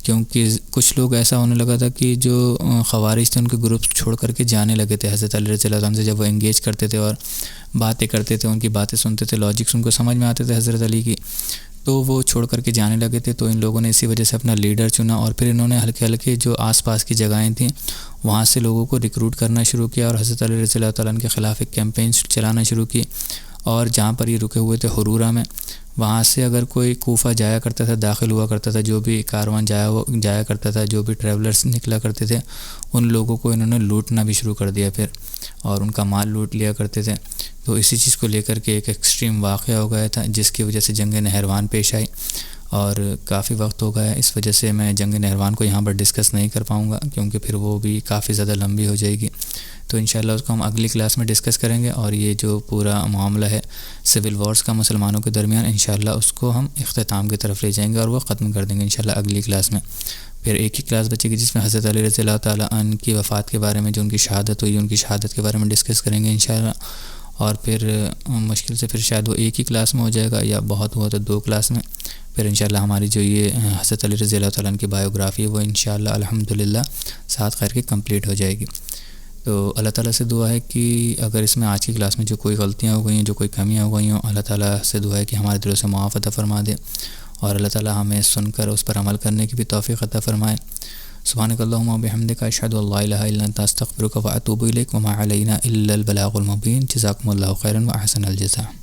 کیونکہ کچھ لوگ ایسا ہونے لگا تھا کہ جو خوارج تھے ان کے گروپ چھوڑ کر کے جانے لگے تھے حضرت علی رضی اللہ عنہ سے. جب وہ انگیج کرتے تھے اور باتیں کرتے تھے، ان کی باتیں سنتے تھے، لاجکس ان کو سمجھ میں آتے تھے حضرت علی کی، تو وہ چھوڑ کر کے جانے لگے تھے. تو ان لوگوں نے اسی وجہ سے اپنا لیڈر چنا، اور پھر انہوں نے ہلکے ہلکے جو آس پاس کی جگہیں تھیں وہاں سے لوگوں کو ریکروٹ کرنا شروع کیا، اور حضرت علی رضی اللہ تعالیٰ عنہ کے خلاف ایک کیمپین چلانا شروع کی. اور جہاں پر یہ رکے ہوئے تھے حرورہ میں، وہاں سے اگر کوئی کوفہ جایا کرتا تھا، داخل ہوا کرتا تھا، جو بھی کاروان جایا کرتا تھا، جو بھی ٹریولرز نکلا کرتے تھے، ان لوگوں کو انہوں نے لوٹنا بھی شروع کر دیا پھر، اور ان کا مال لوٹ لیا کرتے تھے. تو اسی چیز کو لے کر کے ایک ایکسٹریم واقعہ ہو گیا تھا، جس کی وجہ سے جنگ نہروان پیش آئی. اور کافی وقت ہو گیا، اس وجہ سے میں جنگ نہروان کو یہاں پر ڈسکس نہیں کر پاؤں گا، کیونکہ پھر وہ بھی کافی زیادہ لمبی ہو جائے گی. تو انشاءاللہ اس کو ہم اگلی کلاس میں ڈسکس کریں گے. اور یہ جو پورا معاملہ ہے سول وارز کا مسلمانوں کے درمیان، انشاءاللہ اس کو ہم اختتام کی طرف لے جائیں گے اور وہ ختم کر دیں گے انشاءاللہ اگلی کلاس میں. پھر ایک ہی کلاس بچے گی جس میں حضرت علی رضی اللہ تعالیٰ عنہ کی وفات کے بارے میں، جو ان کی شہادت ہوئی، ان کی شہادت کے بارے میں ڈسکس کریں گے انشاءاللہ. اور پھر مشکل سے پھر شاید وہ ایک ہی کلاس میں ہو جائے گا، یا بہت ہوا تو 2 کلاس میں. پھر انشاءاللہ ہماری جو یہ حضرت علی رضی اللہ تعالیٰ عنہ کی بایوگرافی ہے وہ انشاءاللہ الحمدللہ ساتھ خیر کے کمپلیٹ ہو جائے گی. تو اللہ تعالیٰ سے دعا ہے کہ اگر اس میں آج کی کلاس میں جو کوئی غلطیاں ہو گئی ہیں، جو کوئی کمیاں ہو گئی ہوں، اللہ تعالیٰ سے دعا ہے کہ ہمارے دلوں سے معاف عطا فرما دے. اور اللہ تعالی ہمیں سن کر اس پر عمل کرنے کی بھی توفیق عطا فرمائے۔ سبحانک اللہم و بحمدک، اشہد ان لا الہ الا انت، استغفرک و اتوب الیک، وما علینا الا البلاغ المبین۔ جزاکم اللہ خیرا و احسن الجزاء۔